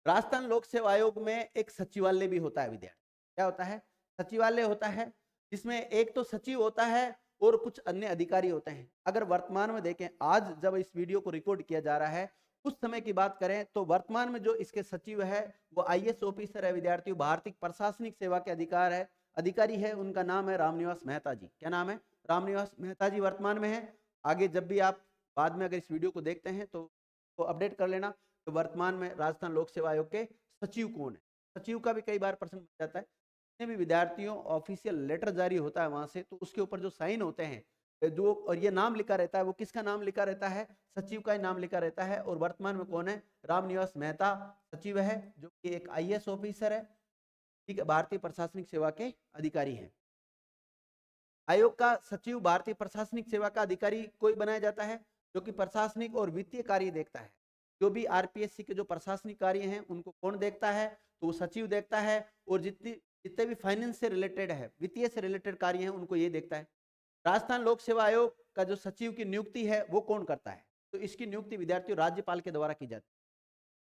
Speaker 1: राजस्थान लोक सेवा आयोग में एक सचिवालय भी होता है विद्यार्थी। क्या होता है? सचिवालय होता है, जिसमें एक तो सचिव होता है और कुछ अन्य अधिकारी होते हैं। अगर वर्तमान में देखें, आज जब इस वीडियो को रिकॉर्ड किया जा रहा है, उस समय की बात करें तो वर्तमान में जो इसके सचिव है वो आईएएस ऑफिसर है विद्यार्थियों, भारतीय प्रशासनिक सेवा के अधिकारी है। उनका नाम है रामनिवास मेहता जी। क्या नाम है? रामनिवास मेहता जी वर्तमान में है। आगे जब भी आप बाद में अगर इस वीडियो को देखते हैं तो अपडेट कर लेना। तो वर्तमान में राजस्थान लोक सेवा आयोग के सचिव कौन है? सचिव का भी कई बार प्रश्न पूछा जाता है। जितने भी विद्यार्थियों ऑफिशियल लेटर जारी होता है वहां से, तो उसके ऊपर जो साइन होते हैं, जो और ये नाम लिखा रहता है, वो किसका नाम लिखा रहता है? सचिव का ही नाम लिखा रहता है। और वर्तमान में कौन है? रामनिवास मेहता सचिव है, जो कि एक आईएएस ऑफिसर है, ठीक है, भारतीय प्रशासनिक सेवा के अधिकारी है। आयोग का सचिव भारतीय प्रशासनिक सेवा का अधिकारी कोई बनाया जाता है जो कि प्रशासनिक और वित्तीय कार्य देखता है। जो भी आरपीएससी के जो प्रशासनिक कार्य हैं उनको कौन देखता है? तो वो सचिव देखता है। और जितने भी फाइनेंस से रिलेटेड है, वित्तीय से रिलेटेड कार्य हैं, उनको ये देखता है। राजस्थान लोक सेवा आयोग का जो सचिव की नियुक्ति है वो कौन करता है? तो इसकी नियुक्ति विद्यार्थियों राज्यपाल के द्वारा की जाती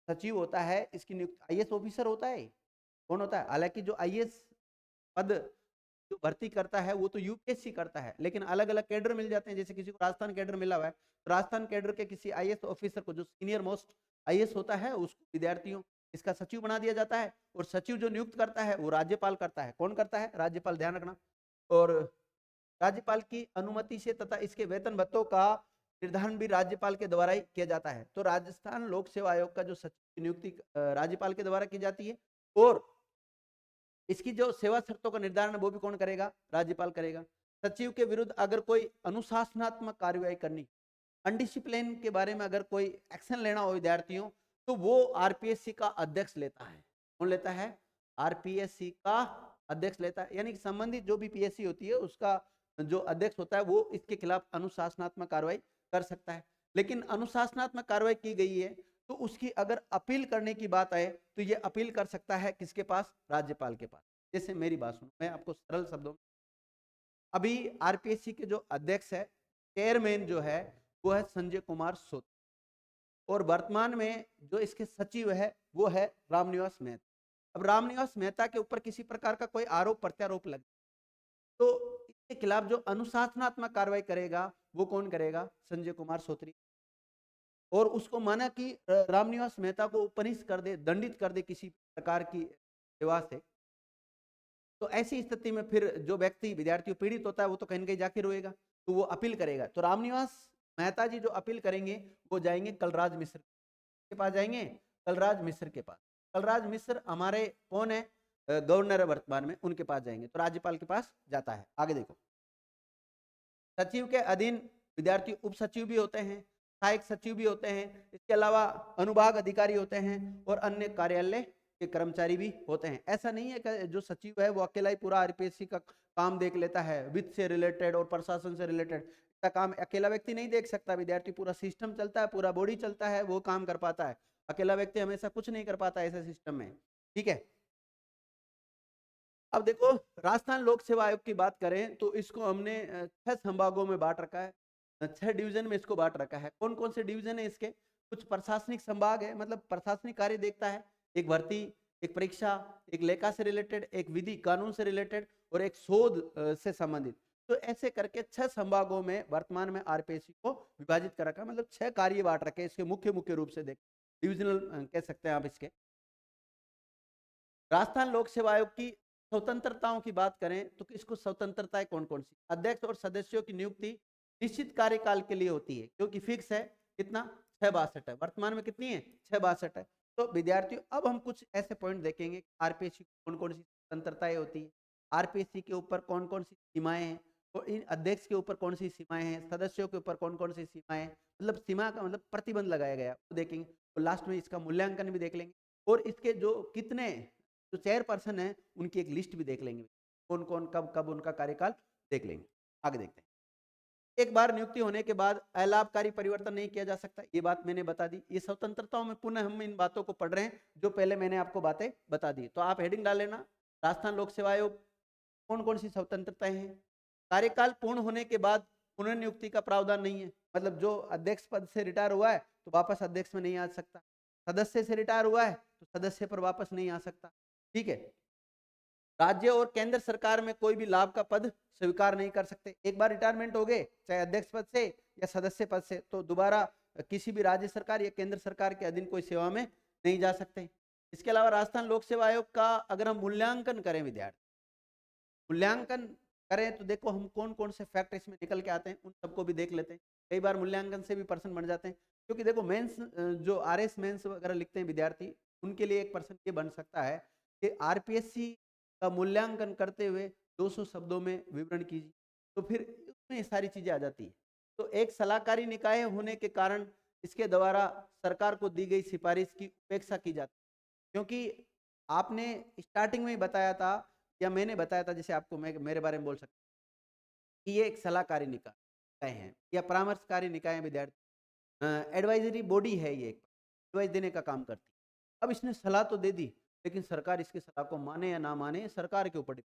Speaker 1: है। सचिव होता है, इसकी नियुक्ति आईएएस ऑफिसर होता है। कौन होता है? हालांकि जो आईएएस पद जो भर्ती करता है वो तो यूपीएससी करता है, लेकिन अलग अलग कैडर मिल जाते हैं। जैसे किसी को राजस्थान कैडर मिला हुआ है, तो राजस्थान कैडर के किसी आईएएस ऑफिसर को, जो सीनियर मोस्ट आईएएस होता है, उसको विद्यार्थियों इसका सचिव बना दिया जाता है। और सचिव जो नियुक्त करता है वो राज्यपाल करता है। कौन करता है? राज्यपाल, ध्यान रखना। और राज्यपाल की अनुमति से तथा इसके वेतन भत्तों का निर्धारण भी राज्यपाल के द्वारा ही किया जाता है। तो राजस्थान लोक सेवा आयोग का जो सचिव की नियुक्ति राज्यपाल के द्वारा की जाती है। और इसकी जो सेवा शर्तों का निर्धारण वो भी कौन करेगा? राज्यपाल करेगा। सचिव के विरुद्ध अगर कोई अनुशासनात्मक कार्यवाही करनी, अनडिसिप्लिन के बारे में अगर कोई एक्शन लेना हो विद्यार्थियों, तो वो आरपीएससी का अध्यक्ष लेता है। कौन लेता है? आरपीएससी का अध्यक्ष लेता है। यानी कि संबंधित जो भी पीएससी होती है उसका जो अध्यक्ष होता है वो इसके खिलाफ अनुशासनात्मक कार्रवाई कर सकता है। लेकिन अनुशासनात्मक कार्रवाई की गई है तो उसकी अगर अपील करने की बात आए तो ये अपील कर सकता है किसके पास? राज्यपाल के पास। जैसे मेरी बात सुनो, मैं आपको सरल शब्दों में, अभी आरपीएससी के जो अध्यक्ष है, चेयरमैन जो है, वो है संजय कुमार सोत। और वर्तमान में जो इसके सचिव है वो है रामनिवास मेहता। अब रामनिवास मेहता के ऊपर किसी प्रकार का कोई आरोप प्रत्यारोप लगे तो इसके खिलाफ जो अनुशासनात्मक कार्रवाई करेगा वो कौन करेगा? संजय कुमार सोत्री। और उसको माना कि रामनिवास मेहता को पनिश कर दे, दंडित कर दे किसी प्रकार की सेवा से। तो ऐसी स्थिति में फिर जो व्यक्ति विद्यार्थी पीड़ित होता है वो तो कहीं ना कहीं जाके रोएगा, तो वो अपील करेगा। तो रामनिवास मेहता जी जो अपील करेंगे वो जाएंगे कलराज मिश्र के पास, जाएंगे कलराज मिश्र के पास। कलराज मिश्र हमारे कौन है? गवर्नर है वर्तमान में, उनके पास जाएंगे। तो राज्यपाल के पास जाता है। आगे देखो, सचिव के अधीन विद्यार्थी उप सचिव भी होते हैं, सहायक सचिव भी होते हैं, इसके अलावा अनुभाग अधिकारी होते हैं और अन्य कार्यालय के कर्मचारी भी होते हैं। ऐसा नहीं है कि जो सचिव है वो अकेला ही पूरा आरपीएससी का काम देख लेता है, वित्त से रिलेटेड और प्रशासन से रिलेटेड। इसका काम अकेला व्यक्ति नहीं देख सकता विद्यार्थी, पूरा सिस्टम चलता है, पूरा बॉडी चलता है, वो काम कर पाता है। अकेला व्यक्ति हमेशा कुछ नहीं कर पाता ऐसे सिस्टम में, ठीक है। अब देखो, राजस्थान लोक सेवा आयोग की बात करें तो इसको हमने 6 संभागों में बांट रखा है, 6 डिवीजन में इसको बांट रखा है। कौन कौन से डिवीजन है इसके? कुछ प्रशासनिक संभाग है, मतलब प्रशासनिक कार्य देखता है, एक भर्ती, एक परीक्षा, एक लेखा से रिलेटेड, एक विधि कानून से रिलेटेड और एक शोध से संबंधित। तो ऐसे करके 6 संभागों में वर्तमान में आरपीएससी को विभाजित कर रखा है, मतलब 6 कार्य बांट रखे इसके मुख्य मुख्य रूप से देख, डिविजनल कह सकते हैं आप इसके। राजस्थान लोक सेवा आयोग की स्वतंत्रताओं की बात करें तो इसको स्वतंत्रताएं कौन कौन सी? अध्यक्ष और सदस्यों की नियुक्ति निश्चित कार्यकाल के लिए होती है, क्योंकि फिक्स है। कितना? 662 है। वर्तमान में कितनी है? 662 है। तो विद्यार्थियों अब हम कुछ ऐसे पॉइंट देखेंगे आरपीएससी कौन कौन सी स्वतंत्रताएं होती है, आरपीएससी के ऊपर कौन कौन सी सीमाएं हैं, और इन अध्यक्ष के ऊपर कौन सी सीमाएं हैं, सदस्यों के ऊपर कौन कौन सी सीमाएं, मतलब सीमा का मतलब प्रतिबंध लगाया गया वो देखेंगे। और लास्ट में इसका मूल्यांकन भी देख लेंगे। और इसके जो कितने जो चेयरपर्सन है उनकी एक लिस्ट भी देख लेंगे, कौन कौन कब कब उनका कार्यकाल देख लेंगे। आगे देखते हैं। एक बार नियुक्ति होने के बाद अलाभकारी परिवर्तन नहीं किया जा सकता, ये बात मैंने बता दी। ये स्वतंत्रताओं में पुनः हम इन बातों को पढ़ रहे हैं जो पहले मैंने आपको बातें बता दी। तो आप हेडिंग डाल लेना, राजस्थान लोक सेवा आयोग कौन कौन सी स्वतंत्रताएं हैं। कार्यकाल पूर्ण होने के बाद पुनर्नियुक्ति का प्रावधान नहीं है, मतलब जो अध्यक्ष पद से रिटायर हुआ है तो वापस अध्यक्ष में नहीं आ सकता, सदस्य से रिटायर हुआ है तो सदस्य पर वापस नहीं आ सकता, ठीक है। राज्य और केंद्र सरकार में कोई भी लाभ का पद स्वीकार नहीं कर सकते। एक बार रिटायरमेंट हो गए चाहे अध्यक्ष पद से या सदस्य पद से, तो दोबारा किसी भी राज्य सरकार या केंद्र सरकार के अधीन कोई सेवा में नहीं जा सकते। इसके अलावा राजस्थान लोक सेवा आयोग का अगर हम मूल्यांकन करें, विद्यार्थी मूल्यांकन करें तो देखो हम कौन कौन से फैक्ट इसमें निकल के आते हैं उन सबको भी देख लेते हैं। कई बार मूल्यांकन से भी पर्सन बन जाते हैं, क्योंकि देखो मेंस जो आरएस मेंस वगैरह लिखते हैं विद्यार्थी, उनके लिए एक पर्सन ये बन सकता है कि आरपीएससी का मूल्यांकन करते हुए 200 शब्दों में विवरण कीजिए, तो फिर उसमें सारी चीजें आ जाती है। तो एक सलाहकारी निकाय होने के कारण इसके द्वारा सरकार को दी गई सिफारिश की उपेक्षा की जाती है, क्योंकि आपने स्टार्टिंग में ही बताया था या मैंने बताया था, जैसे आपको मैं मेरे बारे में बोल सकता कि ये एक सलाहकारी निकाय है या परामर्शकारी निकाय है विद्यार्थी, एडवाइजरी बॉडी है, ये एडवाइस देने का काम करती है। अब इसने सलाह तो दे दी, लेकिन सरकार इसकी सलाह को माने या ना माने सरकार के ऊपर।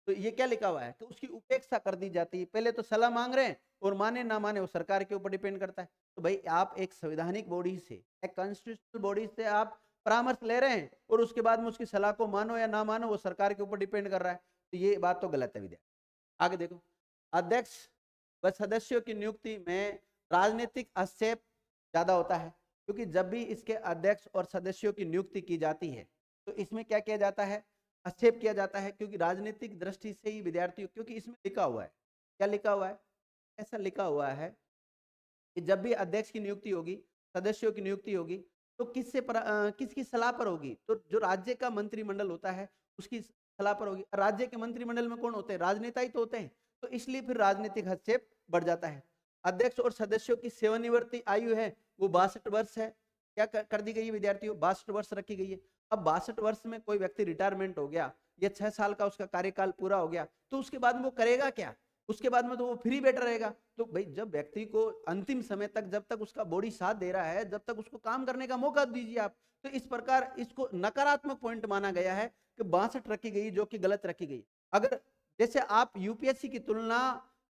Speaker 1: तो ये क्या लिखा हुआ है कि उसकी उपेक्षा कर दी जाती है। पहले तो सलाह मांग रहे हैं और माने ना माने वो सरकार के ऊपर डिपेंड करता है। तो भाई आप एक संवैधानिक बॉडी से, एक कॉन्स्टिट्यूशनल बॉडी से आप परामर्श ले रहे हैं और उसके बाद में उसकी सलाह को मानो या ना मानो वो सरकार के ऊपर डिपेंड कर रहा है, तो ये बात तो गलत है विद्यार्थी। आगे देखो, अध्यक्ष व सदस्यों की नियुक्ति में राजनीतिक हस्तक्षेप ज्यादा होता है, क्योंकि जब भी इसके अध्यक्ष और सदस्यों की नियुक्ति की जाती है तो इसमें क्या किया जाता है, हस्तक्षेप किया जाता है, क्योंकि राजनीतिक दृष्टि से ही विद्यार्थियों, क्योंकि इसमें लिखा हुआ है, क्या लिखा हुआ है, ऐसा लिखा हुआ है कि जब भी अध्यक्ष की नियुक्ति होगी, सदस्यों की नियुक्ति होगी, तो किसकी सलाह पर होगी, तो जो राज्य का मंत्रिमंडल होता है उसकी सलाह पर होगी। राज्य के मंत्रिमंडल में कौन होते हैं, राजनेता ही तो होते हैं, तो इसलिए फिर राजनीतिक हस्तक्षेप बढ़ जाता है। अध्यक्ष और सदस्यों की सेवानिवृत्ति आयु है वो 62 वर्ष है। क्या कर दी गई है विद्यार्थियों, 62 वर्ष रखी गई है। अब 62 वर्ष में कोई व्यक्ति रिटायरमेंट हो गया या 6 साल का उसका कार्यकाल पूरा हो गया, तो उसके बाद में वो करेगा क्या, उसके बाद में तो वो फ्री बैठा रहेगा। तो भाई जब व्यक्ति को अंतिम समय तक, जब तक उसका बॉडी साथ दे रहा है, जब तक उसको काम करने का मौका दीजिए आप। तो इस प्रकार इसको नकारात्मक पॉइंट माना गया है कि 62 रखी गई, जो कि गलत रखी गई। अगर जैसे आप यूपीएससी की तुलना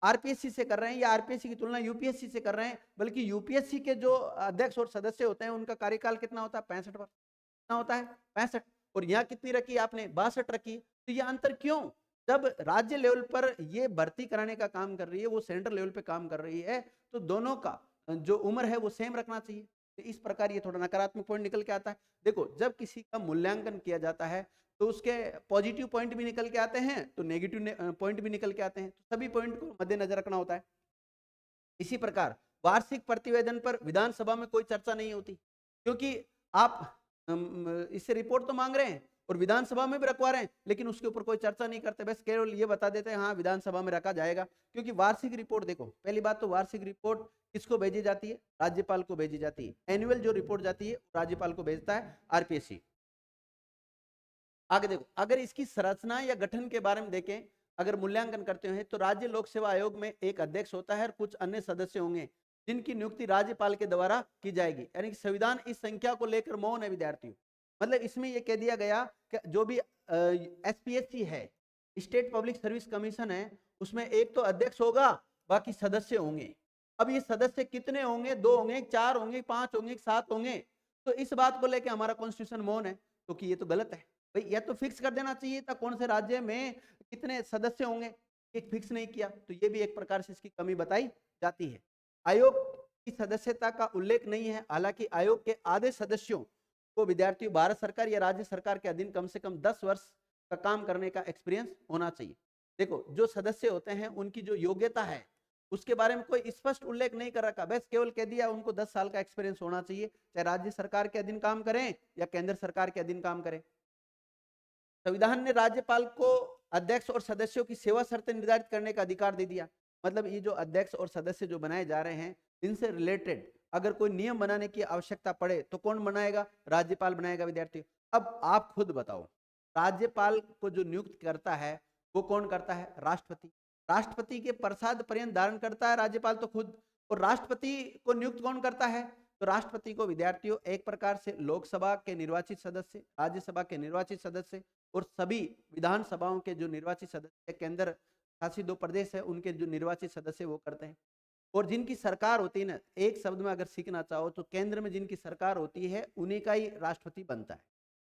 Speaker 1: आरपीएससी से कर रहे हैं या आरपीएससी की तुलना यूपीएससी से कर रहे हैं, बल्कि यूपीएससी के जो अध्यक्ष और सदस्य होते हैं उनका कार्यकाल कितना होता है, 65 वर्ष कितना होता है, 65। और यहाँ कितनी रखी आपने, 62 रखी। तो ये अंतर क्यों, जब राज्य लेवल पर ये भर्ती कराने का काम कर रही है, वो सेंट्रल लेवल पे काम कर रही है, तो दोनों का जो उम्र है वो सेम रखना चाहिए। तो इस प्रकार ये थोड़ा नकारात्मक पॉइंट निकल के आता है। देखो जब किसी का मूल्यांकन किया जाता है तो उसके पॉजिटिव पॉइंट भी निकल के आते हैं, तो नेगेटिव पॉइंट भी निकल के आते हैं, तो सभी पॉइंट को मद्देनजर रखना होता है। इसी प्रकार वार्षिक प्रतिवेदन पर विधानसभा में कोई चर्चा नहीं होती, क्योंकि आप इससे रिपोर्ट तो मांग रहे हैं और विधानसभा में भी रखवा रहे हैं, लेकिन उसके ऊपर कोई चर्चा नहीं करते, बस केवल ये बता देते हैं हाँ विधानसभा में रखा जाएगा। क्योंकि वार्षिक रिपोर्ट, देखो पहली बात तो वार्षिक रिपोर्ट किसको भेजी जाती है, राज्यपाल को भेजी जाती है। एनुअल जो रिपोर्ट जाती है राज्यपाल को भेजता है आरपीएससी। आगे देखो, अगर इसकी संरचना या गठन के बारे में देखें, अगर मूल्यांकन करते हैं तो राज्य लोक सेवा आयोग में एक अध्यक्ष होता है और कुछ अन्य सदस्य होंगे जिनकी नियुक्ति राज्यपाल के द्वारा की जाएगी। यानी कि संविधान इस संख्या को लेकर मौन है विद्यार्थियों। मतलब इसमें यह कह दिया गया कि जो भी एसपीएससी है, स्टेट पब्लिक सर्विस कमीशन है, उसमें एक तो अध्यक्ष होगा, बाकी सदस्य होंगे। अब ये सदस्य कितने होंगे, 2 होंगे, 4 होंगे, 5 होंगे, 7 होंगे, तो इस बात को लेकर हमारा कॉन्स्टिट्यूशन मौन है, क्योंकि ये तो गलत है। भाई या तो फिक्स कर देना चाहिए था कौन से राज्य में कितने सदस्य होंगे, एक फिक्स नहीं किया, तो ये भी एक प्रकार से इसकी कमी बताई जाती है। आयोग की सदस्यता का उल्लेख नहीं है, हालांकि आयोग के आधे सदस्यों को विद्यार्थियों भारत सरकार या राज्य सरकार के अधीन कम से कम 10 वर्ष का काम करने का एक्सपीरियंस होना चाहिए। देखो जो सदस्य होते हैं उनकी जो योग्यता है उसके बारे में कोई स्पष्ट उल्लेख नहीं कर रखा, बस केवल कह दिया उनको 10 साल का एक्सपीरियंस होना चाहिए, चाहे राज्य सरकार के अधीन काम करें या केंद्र सरकार के अधीन काम करें। संविधान ने राज्यपाल को अध्यक्ष और सदस्यों की सेवा शर्तें निर्धारित करने का अधिकार दे दिया। मतलब ये जो अध्यक्ष और सदस्य जो बनाए जा रहे हैं, इनसे रिलेटेड अगर कोई नियम बनाने की आवश्यकता पड़े तो कौन बनाएगा, राज्यपाल बनाएगा विद्यार्थी। अब आप खुद बताओ, राज्यपाल को जो नियुक्त करता है वो कौन करता है, राष्ट्रपति। राष्ट्रपति के प्रसाद पर्यंत धारण करता है राज्यपाल तो खुद। और राष्ट्रपति को नियुक्त कौन करता है? तो राष्ट्रपति को विद्यार्थियों एक प्रकार से लोकसभा के निर्वाचित सदस्य, राज्यसभा के निर्वाचित सदस्य और सभी विधानसभाओं के जो निर्वाचित सदस्य, केंद्र शासित 2 प्रदेश है उनके जो निर्वाचित सदस्य वो करते हैं। और जिनकी सरकार होती है ना, एक शब्द में अगर सीखना चाहो तो केंद्र में जिनकी सरकार होती है उन्हीं का ही राष्ट्रपति बनता है।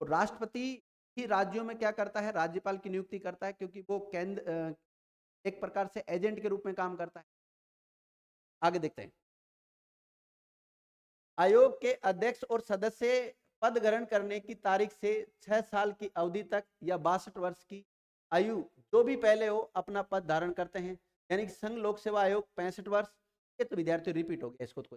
Speaker 1: और राष्ट्रपति ही राज्यों में क्या करता है? राज्यपाल की नियुक्ति करता है, क्योंकि वो केंद्र एक प्रकार से एजेंट के रूप में काम करता है। आगे देखते हैं। आयोग के अध्यक्ष और सदस्य पद ग्रहण करने की तारीख से 6 साल की अवधि तक या 62 वर्ष की आयु जो भी पहले हो अपना पद धारण करते हैं। यानी कि संघ लोक सेवा आयोग 65 वर्ष, ये तो विद्यार्थी रिपीट हो गया इसको तो।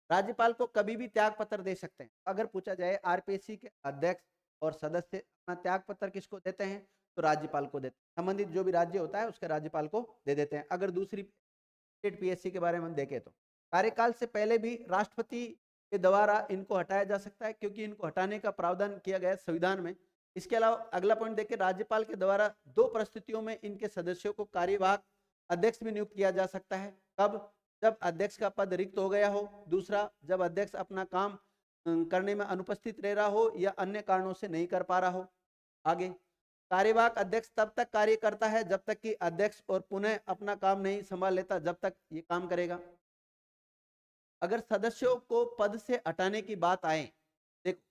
Speaker 1: राज्यपाल को कभी भी त्याग पत्र दे सकते हैं। अगर पूछा जाए आरपीएससी के अध्यक्ष और सदस्य अपना त्याग पत्र किसको देते हैं? तो राज्यपाल को देते हैं। संबंधित जो भी राज्य होता है उसके राज्यपाल को दे देते हैं। अगर दूसरी स्टेट पीएससी के बारे में देखें तो कार्यकाल से पहले भी राष्ट्रपति के द्वारा इनको हटाया जा सकता है, क्योंकि इनको हटाने का प्रावधान किया गया है संविधान में। इसके अलावा अगला पॉइंट देखें, राज्यपाल के द्वारा 2 परिस्थितियों में इनके सदस्यों को कार्यवाहक अध्यक्ष भी नियुक्त किया जा सकता है। कब? जब अध्यक्ष का पद रिक्त हो गया हो। दूसरा, जब अध्यक्ष अपना काम करने में अनुपस्थित रह रहा हो या अन्य कारणों से नहीं कर पा रहा हो। आगे, कार्यवाहक अध्यक्ष तब तक कार्य करता है जब तक कि अध्यक्ष और पुनः अपना काम नहीं संभाल लेता, जब तक ये काम करेगा। अगर सदस्यों को पद से हटाने की बात आए, देखो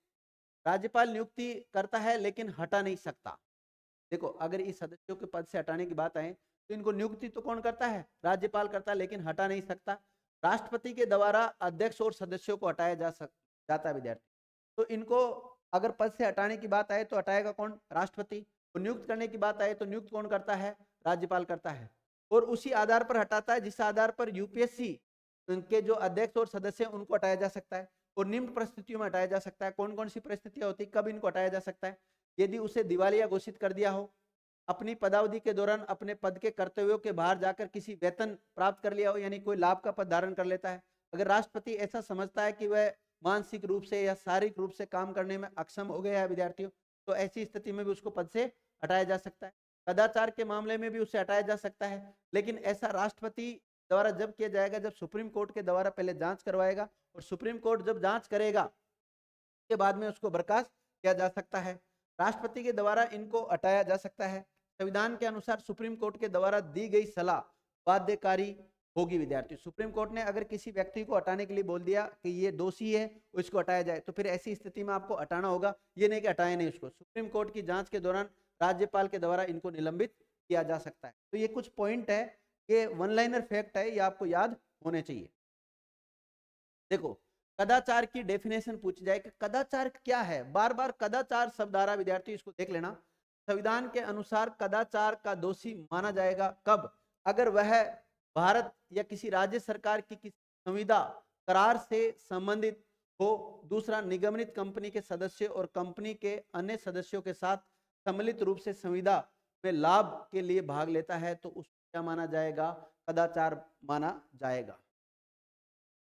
Speaker 1: राज्यपाल नियुक्ति करता है लेकिन हटा नहीं सकता। देखो अगर इस सदस्यों के पद से हटाने की बात आए तो इनको नियुक्ति तो कौन करता है? राज्यपाल करता है, लेकिन हटा नहीं सकता। राष्ट्रपति के द्वारा अध्यक्ष और सदस्यों को हटाया जाता है विद्यार्थी। तो इनको अगर पद से हटाने की बात आए तो हटाएगा कौन? राष्ट्रपति। तो नियुक्त करने की बात आए तो नियुक्त कौन करता है? राज्यपाल करता है। और उसी आधार पर हटाता है जिस आधार पर यूपीएससी के जो अध्यक्ष और सदस्य उनको हटाया जा सकता है। और निम्न परिस्थितियों में हटाया जा सकता है। कौन कौन सी परिस्थितियां होती, कब इनको हटाया जा सकता है? यदि उसे दिवालिया घोषित कर दिया हो, अपनी पदावधि के दौरान अपने पद के कर्तव्यों के बाहर जाकर किसी वेतन प्राप्त कर लिया हो, यानी कोई लाभ का पद धारण कर लेता है। अगर राष्ट्रपति ऐसा समझता है कि वह मानसिक रूप से या शारीरिक रूप से काम करने में अक्षम हो गया है विद्यार्थियों, तो ऐसी स्थिति में भी उसको पद से हटाया जा सकता है। कदाचार के मामले में भी उसे हटाया जा सकता है, लेकिन ऐसा राष्ट्रपति द्वारा जब किया जाएगा जब सुप्रीम कोर्ट के द्वारा पहले जांच करवाएगा, और सुप्रीम कोर्ट जब जांच करेगा के बाद में उसको बर्खास्त किया जा सकता है। राष्ट्रपति के द्वारा इनको हटाया जा सकता है। संविधान के अनुसार सुप्रीम कोर्ट के द्वारा दी गई सलाह बाध्यकारी होगी विद्यार्थी। सुप्रीम कोर्ट ने अगर किसी व्यक्ति को हटाने के लिए बोल दिया कि ये दोषी है, इसको हटाया जाए, तो फिर ऐसी स्थिति में आपको हटाना होगा। ये नहीं कि हटाए नहीं उसको, सुप्रीम कोर्ट की जांच के दौरान राज्यपाल के द्वारा इनको निलंबित किया जा सकता है। तो ये कुछ पॉइंट है, ये वन लाइनर फैक्ट है, ये आपको याद होने चाहिए। देखो कदाचार की डेफिनेशन पूछ जाए कि कदाचार क्या है, बार बार कदाचार शब्द आ रहा विद्यार्थी, इसको देख लेना। संविधान के अनुसार कदाचार का दोषी माना जाएगा कब? अगर वह भारत या किसी राज्य सरकार की किसी संविदा करार से संबंधित हो। दूसरा, निगमित कंपनी के सदस्य और कंपनी के अन्य सदस्यों के साथ सम्मिलित रूप से संविदा में लाभ के लिए भाग लेता है, तो उसको क्या माना जाएगा? कदाचार माना जाएगा।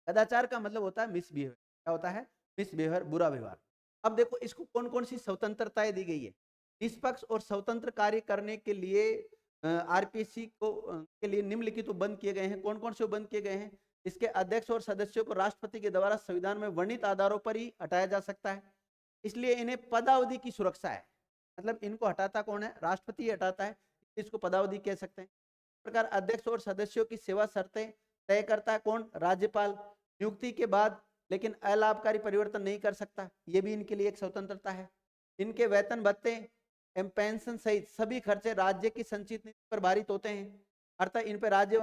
Speaker 1: कदाचार का मतलब होता है मिसबिहेवियर। क्या होता है? मिसबिहेवियर, बुरा व्यवहार। अब देखो इसको कौन कौन सी स्वतंत्रताएं दी गई है। निष्पक्ष और स्वतंत्र कार्य करने के लिए आरपीसी को के लिए निम्नलिखित बंद किए गए हैं। कौन कौन से बंद किए गए हैं? इसके अध्यक्ष और सदस्यों को राष्ट्रपति के द्वारा संविधान में वर्णित आधारों पर ही हटाया जा सकता है, इसलिए इन्हें पदावधि की सुरक्षा है। मतलब इनको हटाता कौन है? राष्ट्रपति ही हटाता है, इसको पदावधि कह सकते हैं। इस प्रकार अध्यक्ष और सदस्यों की सेवा शर्तें तय करता है कौन? राज्यपाल। नियुक्ति के बाद लेकिन अलाभकारी परिवर्तन नहीं कर सकता, ये भी इनके लिए एक स्वतंत्रता है। इनके वेतन भत्ते एवं पेंशन सहित सभी खर्चे राज्य की संचित निधि पर भारित होते हैं, अर्थात इन पर राज्य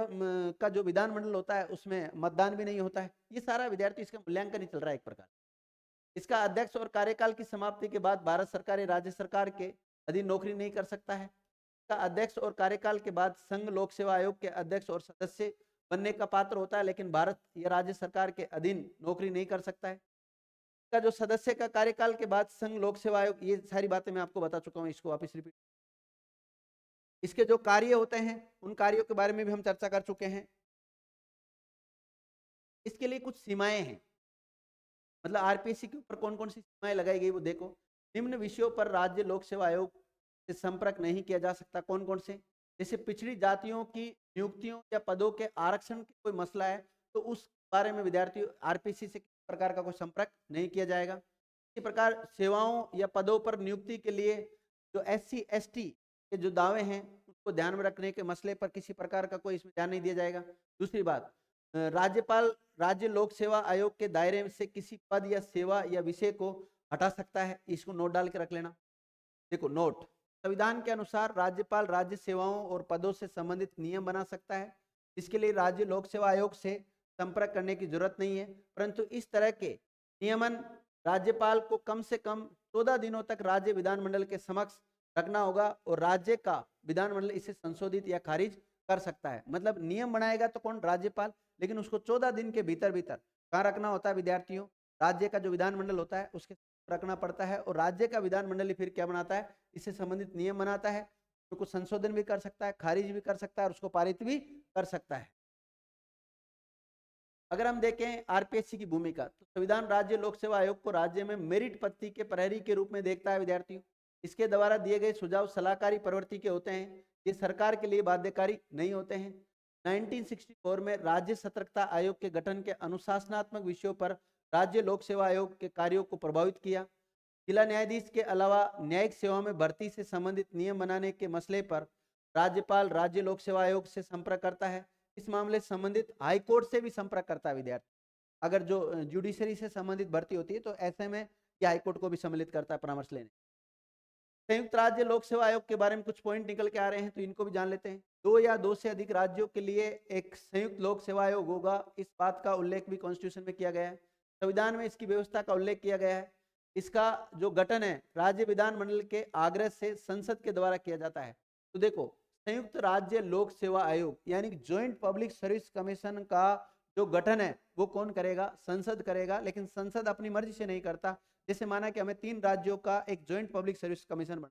Speaker 1: का जो विधानमंडल होता है उसमें मतदान भी नहीं होता है। ये सारा विद्यार्थी इसका मूल्यांकन ही चल रहा है एक प्रकार। इसका अध्यक्ष और कार्यकाल की समाप्ति के बाद भारत सरकार या राज्य सरकार के अधीन नौकरी नहीं कर सकता है। इसका अध्यक्ष और कार्यकाल के बाद संघ लोक सेवा आयोग के अध्यक्ष और सदस्य बनने का पात्र होता है, लेकिन भारत या राज्य सरकार के अधीन नौकरी नहीं कर सकता है। इसका जो सदस्य का कार्यकाल के बाद संघ लोक सेवा आयोग, ये सारी बातें मैं आपको बता चुका हूँ, इसको वापस रिपीट। इसके जो कार्य होते हैं उन कार्यों के बारे में भी हम चर्चा कर चुके हैं। इसके लिए कुछ सीमाएं हैं, मतलब आरपीएससी के ऊपर कौन कौन सी सीमाएं लगाई गई वो देखो। निम्न विषयों पर राज्य लोक सेवा आयोग से संपर्क नहीं किया जा सकता। कौन कौन से? जैसे पिछड़ी जातियों की नियुक्तियों या पदों के आरक्षण की कोई मसला है तो उस बारे में विद्यार्थी आरपीएससी से किसी प्रकार का कोई संपर्क नहीं किया जाएगा। इसी प्रकार सेवाओं या पदों पर नियुक्ति के लिए जो एससी एसटी के जो दावे हैं उसको ध्यान में रखने के मसले पर किसी प्रकार का कोई इसमें ध्यान नहीं दिया जाएगा। दूसरी बात, राज्यपाल राज्य लोक सेवा आयोग के दायरे से किसी पद या सेवा या विषय को हटा सकता है, इसको नोट डाल के रख लेना। देखो नोट, संविधान के अनुसार राज्यपाल राज्य सेवाओं और पदों से संबंधित नियम बना सकता है। इसके लिए राज्य लोक सेवा आयोग से संपर्क करने की जरूरत नहीं है, परंतु इस तरह के नियमन राज्यपाल को कम से कम 14 दिनों तक राज्य विधानमंडल के समक्ष रखना होगा और राज्य का विधानमंडल इसे संशोधित या खारिज कर सकता है। मतलब नियम बनाएगा तो कौन? राज्यपाल, लेकिन उसको 14 दिन के भीतर भीतर कहाँ रखना होता है विद्यार्थियों? राज्य का जो विधानमंडल होता है उसके रखना पड़ता है और राज्य का विधानमंडल फिर क्या बनाता है? इससे संबंधित नियम बनाता है, तो कुछ संशोधन भी कर सकता है, खारिज भी कर सकता है और उसको पारित भी कर सकता है। अगर हम देखें आरपीएससी की भूमिका, तो संविधान राज्य लोक सेवा आयोग को राज्य में मेरिट पत्ती के प्रहरी के रूप में देखता है विद्यार्थियों। इसके द्वारा दिए गए सुझाव सलाहकारी प्रवृत्ति के होते हैं, ये सरकार के लिए बाध्यकारी नहीं होते हैं। 1964 में राज्य सतर्कता आयोग के गठन के अनुशासनात्मक विषयों पर राज्य लोक सेवा आयोग के कार्यों को प्रभावित किया। जिला न्यायाधीश के अलावा न्यायिक सेवा में भर्ती से संबंधित नियम बनाने के मसले पर राज्यपाल राज्य लोक सेवा आयोग से संपर्क करता है। इस मामले से संबंधित हाईकोर्ट से भी संपर्क करता है विद्यार्थी। अगर जो जुडिशरी से संबंधित भर्ती होती है तो ऐसे में ये हाईकोर्ट को भी सम्मिलित करता है परामर्श लेने। संयुक्त राज्य लोक सेवा आयोग के बारे में कुछ पॉइंट निकल के आ रहे हैं, तो इनको भी जान लेते हैं। 2 या 2 से अधिक राज्यों के लिए एक संयुक्त लोक सेवा आयोग होगा, इस बात का उल्लेख भी कॉन्स्टिट्यूशन में किया गया है। संविधान में इसकी व्यवस्था का उल्लेख किया गया है। इसका जो गठन है राज्य विधानमंडल के आग्रह से संसद के द्वारा किया जाता है। तो देखो, संयुक्त राज्य लोक सेवा आयोग यानी कि ज्वाइंट पब्लिक सर्विस कमीशन का जो गठन है वो कौन करेगा? संसद करेगा, लेकिन संसद अपनी मर्जी से नहीं करता। जैसे माना कि हमें 3 राज्यों का एक ज्वाइंट पब्लिक सर्विस कमीशन बना,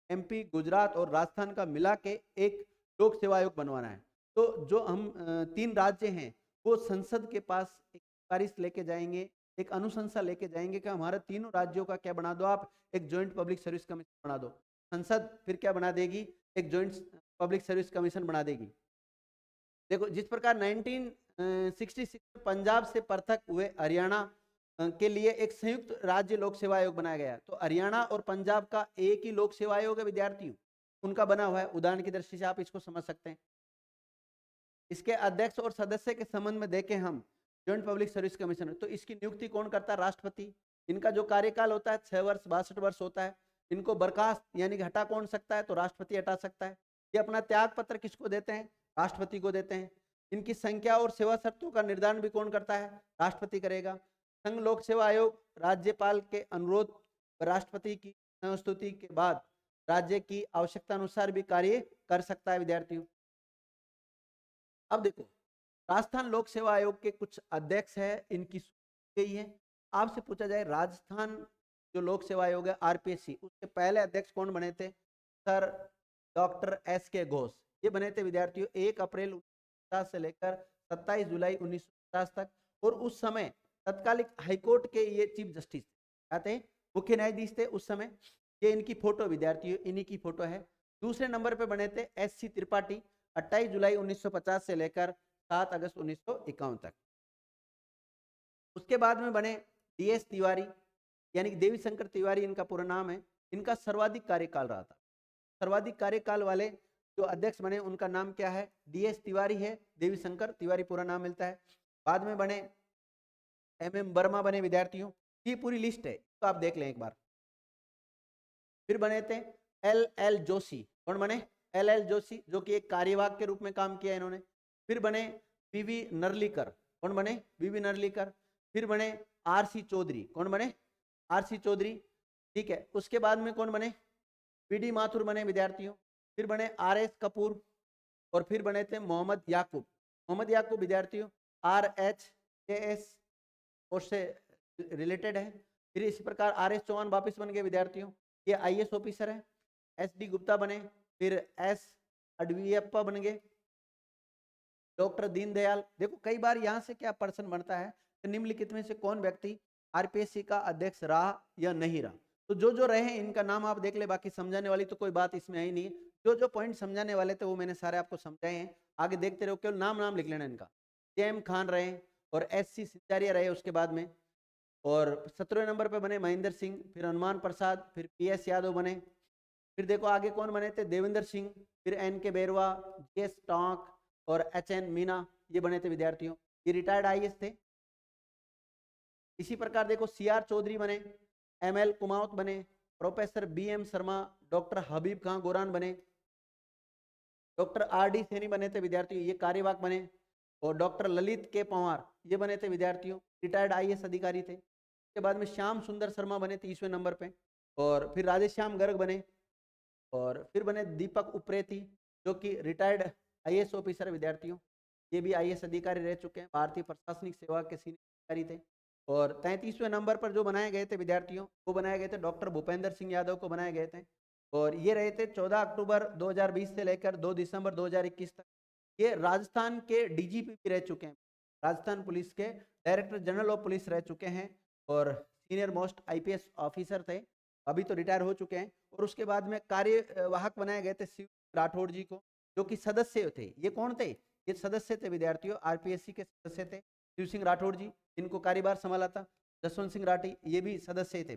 Speaker 1: एमपी, गुजरात और राजस्थान का मिला के एक लोक सेवा आयोग बनवाना है। तो जो हम 3 राज्य हैं वो संसद के पास एक सिफारिश लेके जाएंगे, एक अनुशंसा लेके जाएंगे कि हमारे तीनों राज्यों का क्या बना दो, आप एक ज्वाइंट पब्लिक सर्विस कमीशन बना दो। संसद फिर क्या बना देगी? एक ज्वाइंट पब्लिक सर्विस कमीशन बना देगी। देखो, जिस प्रकार 1966 पंजाब से पृथक हुए हरियाणा के लिए एक संयुक्त राज्य लोक सेवा आयोग बनाया गया, तो हरियाणा और पंजाब का एक ही लोक सेवा आयोग है विद्यार्थियों, उनका बना हुआ है। उदाहरण की दृष्टि से आप इसको समझ सकते हैं। इसके अध्यक्ष और सदस्य के संबंध में देखें हम ज्वाइंट पब्लिक सर्विस कमीशन, तो इसकी नियुक्ति कौन करता है? राष्ट्रपति। इनका जो कार्यकाल होता है 6 वर्ष 62 वर्ष होता है। इनको बर्खास्त यानी कि हटा कौन सकता है? तो राष्ट्रपति हटा सकता है। ये अपना त्याग पत्र किसको देते हैं? राष्ट्रपति को देते हैं। इनकी संख्या और सेवा शर्तों का निर्धारण भी कौन करता है? राष्ट्रपति करेगा। संघ लोक सेवा आयोग राज्यपाल के अनुरोध राष्ट्रपति की संस्तुति के बाद राज्य की आवश्यकता अनुसार भी कार्य कर सकता है विद्यार्थियों। अब देखो, राजस्थान लोक सेवा आयोग के कुछ अध्यक्ष है, इनकी गई है। आपसे पूछा जाए राजस्थान जो लोक सेवा आयोग है आरपीएससी, उसके पहले अध्यक्ष कौन बने थे? सर डॉक्टर एस के घोष। ये बने थे विद्यार्थियों 1 अप्रैल 1950 से लेकर 27 जुलाई 1950 तक। और उस समय तत्कालिक हाईकोर्ट के ये चीफ जस्टिस थे, मुख्य न्यायाधीश थे उस समय। ये इनकी फोटो विद्यार्थियों, इन्हीं की फोटो है। दूसरे नंबर पे बने थे एस.सी. त्रिपाठी 28 जुलाई 1950 से लेकर 7 अगस्त 1951 तक। उसके बाद में बने डी.एस. तिवारी यानी कि देवी शंकर तिवारी इनका पूरा नाम है। इनका सर्वाधिक कार्यकाल रहा था। सर्वाधिक कार्यकाल वाले जो अध्यक्ष बने उनका नाम क्या है? डी.एस. तिवारी है, देवी शंकर तिवारी पूरा नाम मिलता है। बाद में बने एम.एम. वर्मा बने विद्यार्थियों। ये पूरी लिस्ट है, तो आप देख लें एक बार। फिर बने थे एल.एल. जोशी। कौन बने? एल.एल. जोशी, जो कि एक कार्यवाहक के रूप में काम किया इन्होंने। फिर बने वी.वी. नरलीकर। कौन बने? वी.वी. नरलीकर। फिर बने आर.सी. चौधरी। कौन बने? आर.सी. चौधरी। ठीक है। उसके बाद में कौन बने? पी.डी. माथुर बने विद्यार्थियों। फिर बने आर.एस. कपूर और फिर बने थे मोहम्मद याकूब। मोहम्मद याकूब विद्यार्थियों RHAS पोस्ट से रिलेटेड है। फिर इसी प्रकार आर.एस. चौहान वापिस बन गए विद्यार्थियों, ये आईएएस ऑफिसर है। एस.डी. गुप्ता बने, फिर एस. अडवियप्पा बन गए। डॉक्टर दीनदयाल। देखो कई बार यहाँ से क्या प्रश्न बनता है कि निम्नलिखित में से कौन व्यक्ति आरपीएससी का अध्यक्ष रहा या नहीं रहा। तो जो जो रहे इनका नाम आप देख ले, बाकी समझाने वाली तो कोई बात इसमें है ही नहीं। जो जो पॉइंट समझाने वाले थे वो मैंने सारे आपको समझाए हैं। आगे देखते रहो, केवल नाम नाम लिख लेना इनका। जेएम खान रहे और एससी सिंचारिया रहे उसके बाद में, और 17वें नंबर पे बने महेंद्र सिंह, फिर हनुमान प्रसाद, फिर पीएस यादव बने। फिर देखो आगे कौन बने थे, देवेंद्र सिंह, फिर एनके बेरवा, जीएस टोंक और एचएन मीना, ये बने थे विद्यार्थियों, ये रिटायर्ड आईएएस थे। इसी प्रकार देखो सीआर चौधरी बने, एमएल कुमावत बने, प्रोफेसर बीएम शर्मा, डॉक्टर हबीब खां गोरान बने, डॉक्टर आरडी सैनी बने थे विद्यार्थियों, ये कार्यवाहक बने, और डॉक्टर ललित के पंवार ये बने थे विद्यार्थियों, रिटायर्ड आईएएस अधिकारी थे। उसके बाद में श्याम सुंदर शर्मा बने 30वें नंबर पे, और फिर राधेश्याम गर्ग बने, और फिर बने दीपक उप्रेती जो कि रिटायर्ड आईएएस ऑफिसर विद्यार्थियों, ये भी आईएएस अधिकारी रह चुके हैं, भारतीय प्रशासनिक सेवा के सीनियर अधिकारी थे। और 33वें नंबर पर जो बनाए गए थे विद्यार्थियों, वो बनाए गए थे डॉक्टर भूपेंद्र सिंह यादव को बनाए गए थे, और ये रहे थे 14 अक्टूबर 2020 से लेकर 2 दिसंबर 2021 तक। ये राजस्थान के डीजीपी भी रह चुके हैं, राजस्थान पुलिस के डायरेक्टर जनरल ऑफ पुलिस रह चुके हैं, और सीनियर मोस्ट आईपीएस ऑफिसर थे, अभी तो रिटायर हो चुके हैं। और उसके बाद में कार्यवाहक बनाए गए थे शिव राठौड़ जी को, जो कि सदस्य थे। ये कौन थे, ये सदस्य थे विद्यार्थियों, आरपीएससी के सदस्य थे शिव सिंह राठौड़ जी, इनको कार्यभार संभाला था। जसवंत सिंह राठी ये भी सदस्य थे,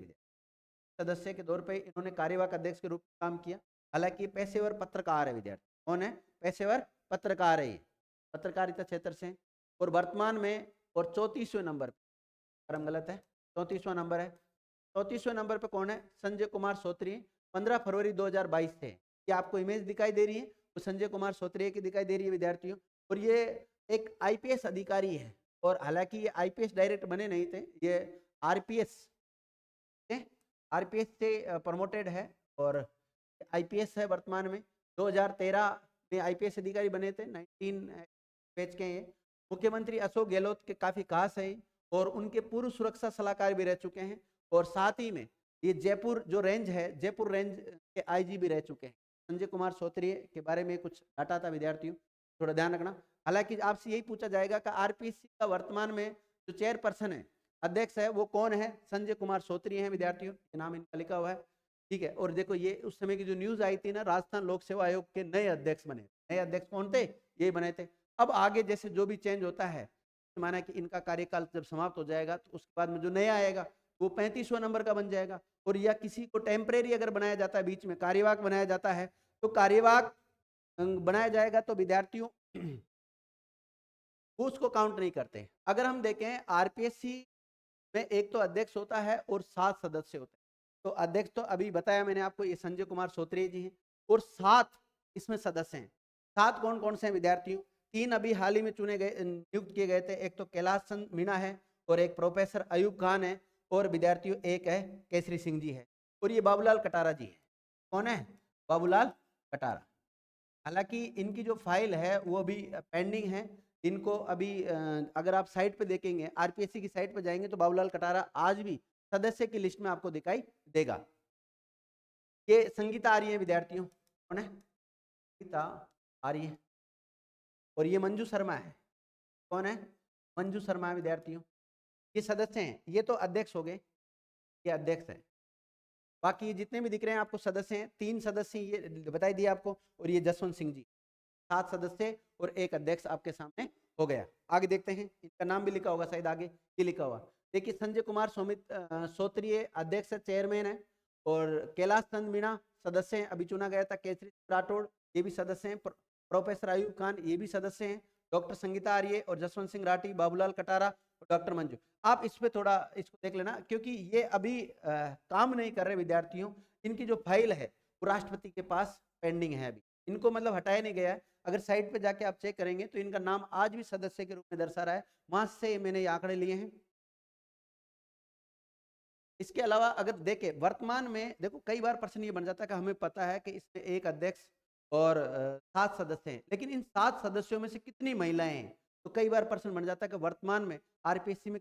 Speaker 1: सदस्य के तौर पे इन्होंने कार्यवाहक अध्यक्ष के रूप में काम किया। हालांकि पेशेवर पत्रकार है विद्यार्थी, कौन है, पेशेवर पत्रकार है, ये पत्रकारिता क्षेत्र से। और वर्तमान में और 34वें नंबर पर, गलत है, 34वां नंबर है, 34वें नंबर पे कौन है, संजय कुमार सोत्री, 15 फरवरी 2022 से। ये आपको इमेज दिखाई दे रही है, वो संजय कुमार सोत्री की दिखाई दे रही है विद्यार्थियों। और ये एक आईपीएस अधिकारी है, और हालांकि ये आईपीएस डायरेक्ट बने नहीं थे, ये आरपीएस से प्रमोटेड है, और आईपीएस है वर्तमान में। 2013 में आईपीएस अधिकारी बने थे, 19 बैच के ये। मुख्यमंत्री अशोक गहलोत के काफी खास है, और उनके पूर्व सुरक्षा सलाहकार भी रह चुके हैं, और साथ ही में ये जयपुर जो रेंज है, जयपुर रेंज के आईजी भी रह चुके हैं। संजय कुमार सोत्री के बारे में कुछ डाटा था विद्यार्थियों, थोड़ा ध्यान रखना। हालांकि आपसे यही पूछा जाएगा कि आरपीएससी का वर्तमान में जो चेयरपर्सन है, अध्यक्ष है, वो कौन है, संजय कुमार सोत्री हैं विद्यार्थियों, ये नाम इनका लिखा हुआ है, ठीक है। और देखो ये उस समय की जो न्यूज आई थी ना, राजस्थान लोक सेवा आयोग के नए अध्यक्ष बने, नए अध्यक्ष कौन थे, ये बने थे। अब आगे जैसे जो भी चेंज होता है, माना कि इनका कार्यकाल जब समाप्त हो जाएगा तो उसके बाद में जो नया आएगा वो 35वां नंबर का बन जाएगा। और या किसी को टेम्परेरी अगर बनाया जाता है, बीच में कार्यवाहक बनाया जाता है, तो कार्यवाहक बनाया जाएगा तो विद्यार्थियों वो उसको काउंट नहीं करते। अगर हम देखें आरपीएससी में एक तो अध्यक्ष होता है और 7 सदस्य होते हैं। तो अध्यक्ष तो अभी बताया मैंने आपको, ये संजय कुमार सोत्री जी हैं, और 7 इसमें सदस्य हैं। 7 कौन कौन से हैं विद्यार्थियों, 3 अभी हाल ही में चुने गए, नियुक्त किए गए थे। एक तो कैलाश चंद मीणा है, और एक प्रोफेसर अयूब खान है, और विद्यार्थियों एक है केसरी सिंह जी है, और ये बाबूलाल कटारा जी है। कौन है, बाबूलाल कटारा। हालांकि इनकी जो फाइल है वो अभी पेंडिंग है। इनको अभी अगर आप साइट पे देखेंगे, आरपीएससी की साइट पे जाएंगे, तो बाबूलाल कटारा आज भी सदस्य की लिस्ट में आपको दिखाई देगा। ये संगीता आर्य है विद्यार्थियों, कौन है, संगीता आर्य, और ये मंजू शर्मा है, कौन है, मंजू शर्मा है विद्यार्थियों। ये सदस्य हैं, ये तो अध्यक्ष हो गए, ये अध्यक्ष है। बाकी जितने भी दिख रहे हैं आपको सदस्य हैं, 3 सदस्य ये बताई दिए आपको, और ये जसवंत सिंह जी, 7 सदस्य और एक अध्यक्ष आपके सामने हो गया। आगे देखते हैं, इनका नाम भी लिखा होगा शायद आगे, ये लिखा हुआ देखिए, संजय कुमार सोत्री अध्यक्ष चेयरमैन है, और कैलाश चंद मीणा सदस्य हैं, अभी चुना गया था। केसरी राठौड़ ये भी सदस्य हैं, प्रोफेसर अयूब खान ये भी सदस्य हैं, डॉक्टर संगीता आर्य और जसवंत सिंह राठी, बाबूलाल कटारा और डॉक्टर मंजू। आप इस पे थोड़ा इसको देख लेना, क्योंकि ये अभी काम नहीं कर रहे विद्यार्थियों। इनकी जो फाइल है वो राष्ट्रपति के पास पेंडिंग है, अभी इनको मतलब हटाया नहीं गया है। अगर साइट पे जाके आप चेक करेंगे तो इनका नाम आज भी सदस्य के रूप में दर्शा रहा है, वहां से मैंने ये आंकड़े लिए हैं। इसके अलावा अगर देखें वर्तमान में, देखो कई बार प्रश्न ये बन जाता है कि हमें पता है कि इसमें एक अध्यक्ष और 7 सदस्य हैं, लेकिन इन 7 सदस्यों में से कितनी महिलाएं हैं। तो कई बार प्रश्न बन जाता है कि वर्तमान में आरपीएससी में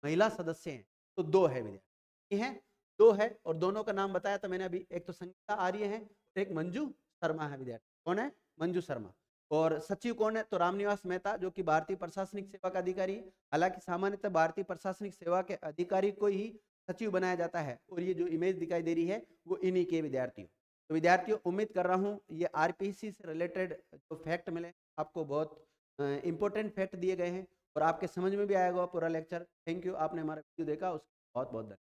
Speaker 1: महिला सदस्य हैं, तो 2 है विद्यार्थी, हैं 2 है, और दोनों का नाम बताया था मैंने अभी, एक तो संगीता आर्य है, एक मंजू शर्मा है विद्यार्थी। कौन है, मंजू शर्मा। और सचिव कौन है, तो रामनिवास मेहता, जो कि भारतीय प्रशासनिक सेवा का अधिकारी। हालांकि सामान्यतः भारतीय प्रशासनिक सेवा के अधिकारी को ही सचिव बनाया जाता है, और ये जो इमेज दिखाई दे रही है वो इन्हीं के विद्यार्थियों। तो विद्यार्थियों उम्मीद कर रहा हूँ ये आरपीसी से रिलेटेड जो फैक्ट मिले आपको बहुत इंपॉर्टेंट फैक्ट दिए गए हैं और आपके समझ में भी आएगा पूरा लेक्चर। थैंक यू, आपने हमारा वीडियो देखा, उसका बहुत बहुत धन्यवाद।